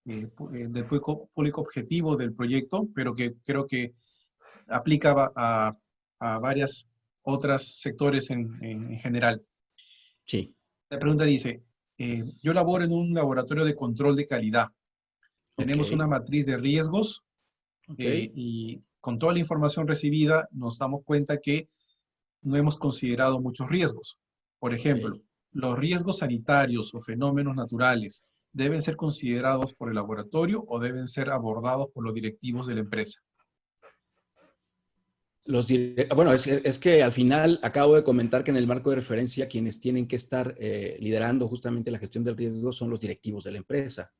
del público objetivo del proyecto, pero que creo que aplica a varias otras sectores en general. Sí. La pregunta dice, yo laboro en un laboratorio de control de calidad. Tenemos una matriz de riesgos y con toda la información recibida nos damos cuenta que no hemos considerado muchos riesgos. Por ejemplo, los riesgos sanitarios o fenómenos naturales deben ser considerados por el laboratorio o deben ser abordados por los directivos de la empresa. Bueno, es que al final acabo de comentar que en el marco de referencia quienes tienen que estar liderando justamente la gestión del riesgo son los directivos de la empresa.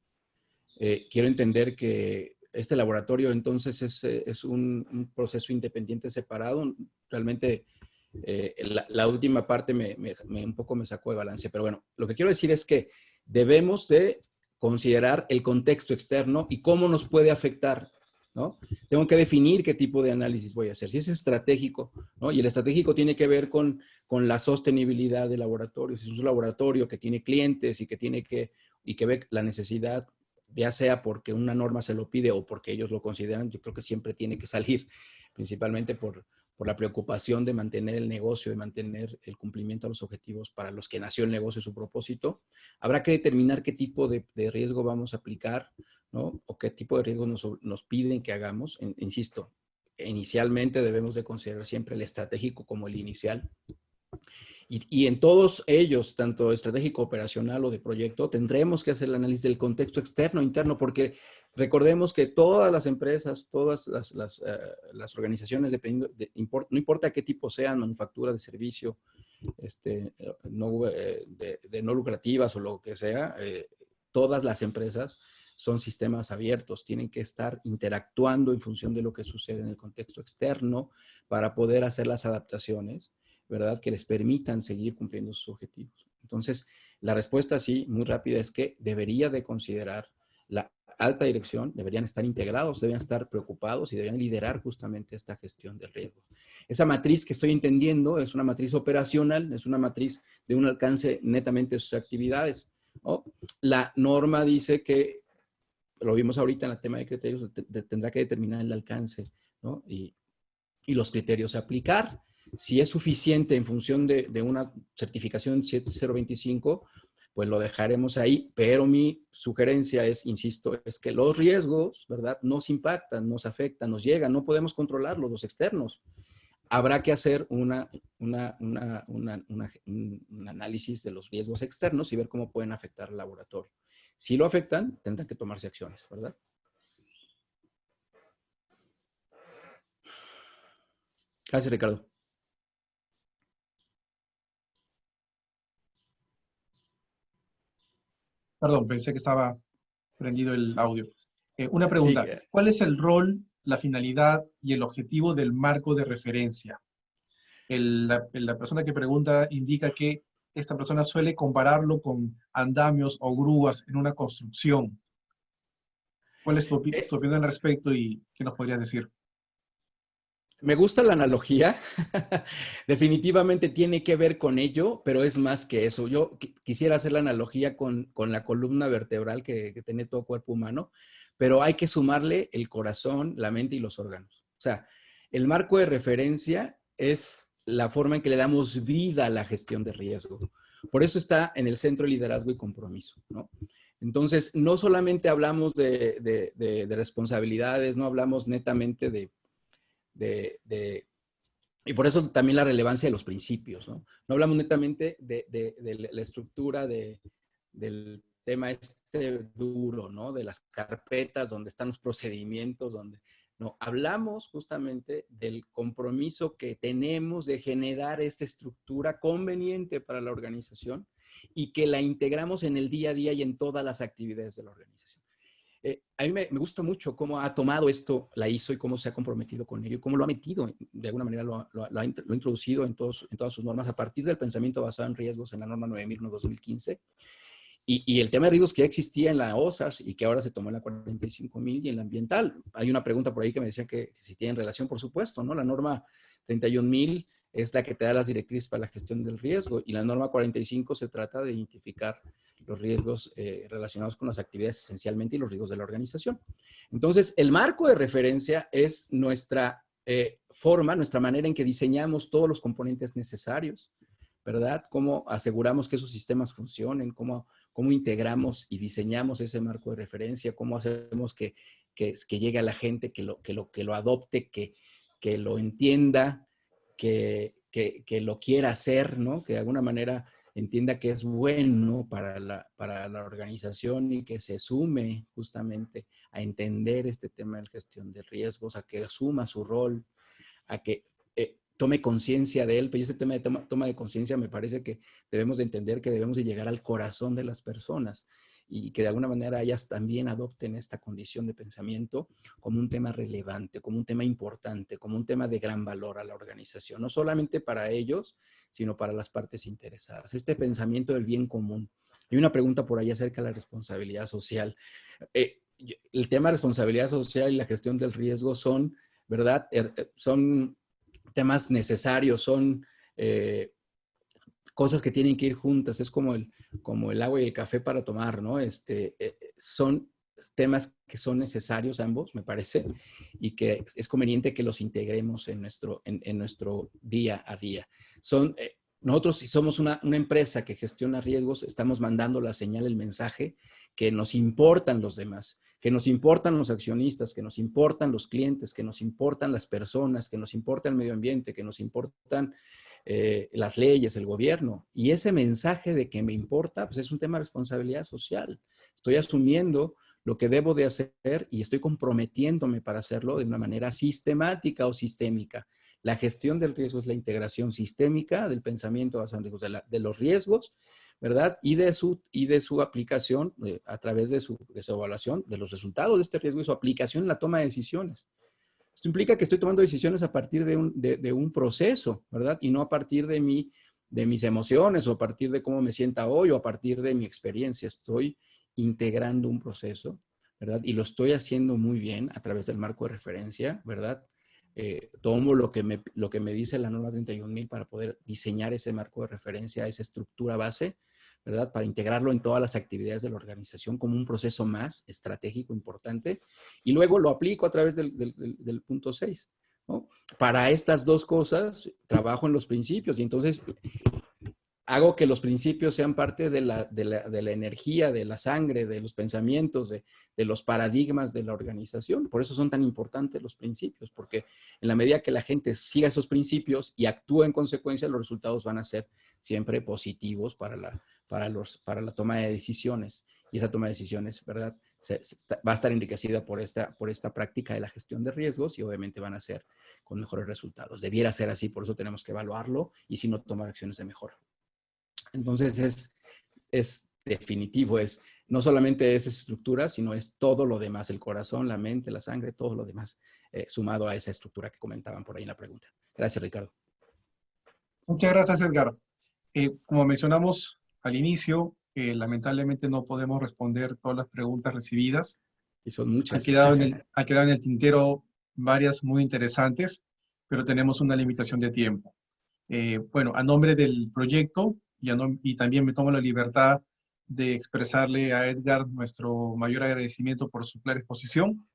Quiero entender que este laboratorio entonces es un proceso independiente separado. Realmente la última parte un poco me sacó de balance, pero bueno, lo que quiero decir es que debemos de considerar el contexto externo y cómo nos puede afectar, ¿no? Tengo que definir qué tipo de análisis voy a hacer. Si es estratégico, ¿no? Y el estratégico tiene que ver con la sostenibilidad del laboratorio. Si es un laboratorio que tiene clientes y que ve la necesidad, ya sea porque una norma se lo pide o porque ellos lo consideran, yo creo que siempre tiene que salir, principalmente por la preocupación de mantener el negocio, de mantener el cumplimiento a los objetivos para los que nació el negocio y su propósito. Habrá que determinar qué tipo de riesgo vamos a aplicar, ¿no? O qué tipo de riesgo nos piden que hagamos. Insisto, inicialmente debemos de considerar siempre el estratégico como el inicial. Y en todos ellos, tanto estratégico, operacional o de proyecto, tendremos que hacer el análisis del contexto externo, interno, porque recordemos que todas las empresas, todas las organizaciones, no importa qué tipo sean, manufactura, de servicio, de no lucrativas o lo que sea, todas las empresas son sistemas abiertos, tienen que estar interactuando en función de lo que sucede en el contexto externo para poder hacer las adaptaciones, ¿verdad?, que les permitan seguir cumpliendo sus objetivos. Entonces, la respuesta sí, muy rápida, es que debería de considerar la alta dirección, deberían estar integrados, deberían estar preocupados y deberían liderar justamente esta gestión del riesgo. Esa matriz que estoy entendiendo es una matriz operacional, es una matriz de un alcance netamente de sus actividades, ¿no? La norma dice que, lo vimos ahorita en el tema de criterios, tendrá que determinar el alcance, ¿no? Y los criterios a aplicar. Si es suficiente en función de una certificación 7025, pues lo dejaremos ahí, pero mi sugerencia es, insisto, es que los riesgos, ¿verdad?, nos impactan, nos afectan, nos llegan, no podemos controlarlos, los externos. Habrá que hacer un análisis de los riesgos externos y ver cómo pueden afectar al laboratorio. Si lo afectan, tendrán que tomarse acciones, ¿verdad? Gracias, Ricardo. Perdón, pensé que estaba prendido el audio. Una Sí, pregunta. ¿Cuál es el rol, la finalidad y el objetivo del marco de referencia? La persona que pregunta indica que esta persona suele compararlo con andamios o grúas en una construcción. ¿Cuál es tu opinión al respecto y qué nos podrías decir? me gusta la analogía. Definitivamente tiene que ver con ello, pero es más que eso. Yo quisiera hacer la analogía con la columna vertebral que tiene todo cuerpo humano, pero hay que sumarle el corazón, la mente y los órganos. O sea, el marco de referencia es la forma en que le damos vida a la gestión de riesgo. Por eso está en el centro de liderazgo y compromiso, ¿no? Entonces, no solamente hablamos de responsabilidades, no hablamos netamente y por eso también la relevancia de los principios, ¿no? No hablamos netamente de la estructura del tema duro, ¿no? De las carpetas donde están los procedimientos, no, hablamos justamente del compromiso que tenemos de generar esta estructura conveniente para la organización y que la integramos en el día a día y en todas las actividades de la organización. A mí me gusta mucho cómo ha tomado esto la ISO y cómo se ha comprometido con ello y cómo lo ha metido, de alguna manera lo ha introducido en todas sus normas a partir del pensamiento basado en riesgos en la norma 9001-2015 y el tema de riesgos que ya existía en la OSAS y que ahora se tomó en la 45000 y en la ambiental. Hay una pregunta por ahí que me decía que si tienen relación, por supuesto, ¿no? La norma 31000 es la que te da las directrices para la gestión del riesgo y la norma 45 se trata de identificar los riesgos relacionados con las actividades esencialmente y los riesgos de la organización. Entonces, el marco de referencia es nuestra forma, nuestra manera en que diseñamos todos los componentes necesarios, ¿verdad? Cómo aseguramos que esos sistemas funcionen, cómo integramos y diseñamos ese marco de referencia, cómo hacemos que llegue a la gente, que lo adopte, que lo entienda, que lo quiera hacer, ¿no? Que de alguna manera entienda que es bueno para la organización y que se sume justamente a entender este tema de gestión de riesgos, a que asuma su rol, a que tome conciencia de él. Pero ese tema de toma de conciencia me parece que debemos de entender que debemos de llegar al corazón de las personas y que de alguna manera ellas también adopten esta condición de pensamiento como un tema relevante, como un tema importante, como un tema de gran valor a la organización, no solamente para ellos, sino para las partes interesadas. Este pensamiento del bien común. Hay una pregunta por ahí acerca de la responsabilidad social. El tema de responsabilidad social y la gestión del riesgo son, ¿verdad? Son temas necesarios, son cosas que tienen que ir juntas, es como el agua y el café para tomar, ¿no? Son temas que son necesarios ambos, me parece, y que es conveniente que los integremos en nuestro día a día. Nosotros, si somos una empresa que gestiona riesgos, estamos mandando la señal, el mensaje, que nos importan los demás, que nos importan los accionistas, que nos importan los clientes, que nos importan las personas, que nos importa el medio ambiente, que nos importan las leyes, el gobierno. Y ese mensaje de que me importa, pues es un tema de responsabilidad social. Estoy asumiendo lo que debo de hacer y estoy comprometiéndome para hacerlo de una manera sistemática o sistémica. La gestión del riesgo es la integración sistémica del pensamiento basado en riesgos, de los riesgos, ¿verdad? Y de su aplicación a través de su evaluación de los resultados de este riesgo y su aplicación en la toma de decisiones. Esto implica que estoy tomando decisiones a partir de un proceso, ¿verdad? Y no a partir de mis emociones o a partir de cómo me sienta hoy o a partir de mi experiencia. Estoy integrando un proceso, ¿verdad? Y lo estoy haciendo muy bien a través del marco de referencia, ¿verdad? Tomo lo que me dice la norma 31.000 para poder diseñar ese marco de referencia, esa estructura base, ¿verdad? Para integrarlo en todas las actividades de la organización como un proceso más estratégico importante. Y luego lo aplico a través del punto 6, ¿no? Para estas dos cosas, trabajo en los principios y entonces hago que los principios sean parte de la energía, de la sangre, de los pensamientos, de los paradigmas de la organización. Por eso son tan importantes los principios, porque en la medida que la gente siga esos principios y actúe en consecuencia, los resultados van a ser siempre positivos para la toma de decisiones. Y esa toma de decisiones, ¿verdad? Va a estar enriquecida por esta práctica de la gestión de riesgos y obviamente van a ser con mejores resultados. Debiera ser así, por eso tenemos que evaluarlo y si no, tomar acciones de mejora. Entonces es definitivo, no solamente es esa estructura, sino es todo lo demás, el corazón, la mente, la sangre, todo lo demás sumado a esa estructura que comentaban por ahí en la pregunta. Gracias, Ricardo. Muchas gracias, Edgar. Como mencionamos al inicio, lamentablemente no podemos responder todas las preguntas recibidas. Y son muchas. Ha quedado en el tintero varias muy interesantes, pero tenemos una limitación de tiempo. Bueno, a nombre del proyecto y también me tomo la libertad de expresarle a Edgar nuestro mayor agradecimiento por su clara exposición.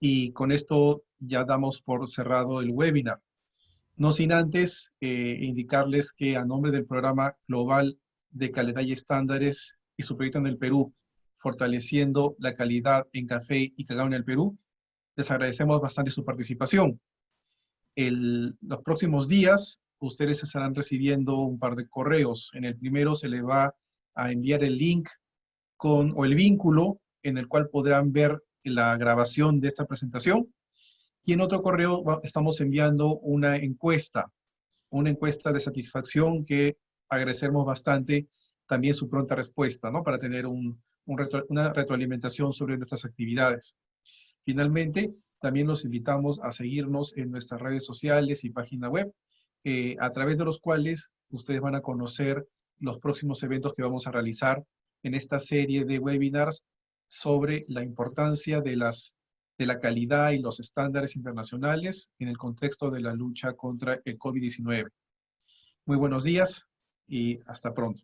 Y con esto ya damos por cerrado el webinar. No sin antes indicarles que a nombre del Programa Global de Calidad y Estándares y su proyecto en el Perú, Fortaleciendo la Calidad en Café y Cacao en el Perú, les agradecemos bastante su participación. Los próximos días, ustedes estarán recibiendo un par de correos. En el primero se les va a enviar el link o el vínculo en el cual podrán ver la grabación de esta presentación. Y en otro correo estamos enviando una encuesta de satisfacción que agradecemos bastante también su pronta respuesta, ¿no? Para tener una retroalimentación sobre nuestras actividades. Finalmente, también los invitamos a seguirnos en nuestras redes sociales y página web, a través de los cuales ustedes van a conocer los próximos eventos que vamos a realizar en esta serie de webinars sobre la importancia de la calidad y los estándares internacionales en el contexto de la lucha contra el COVID-19. Muy buenos días y hasta pronto.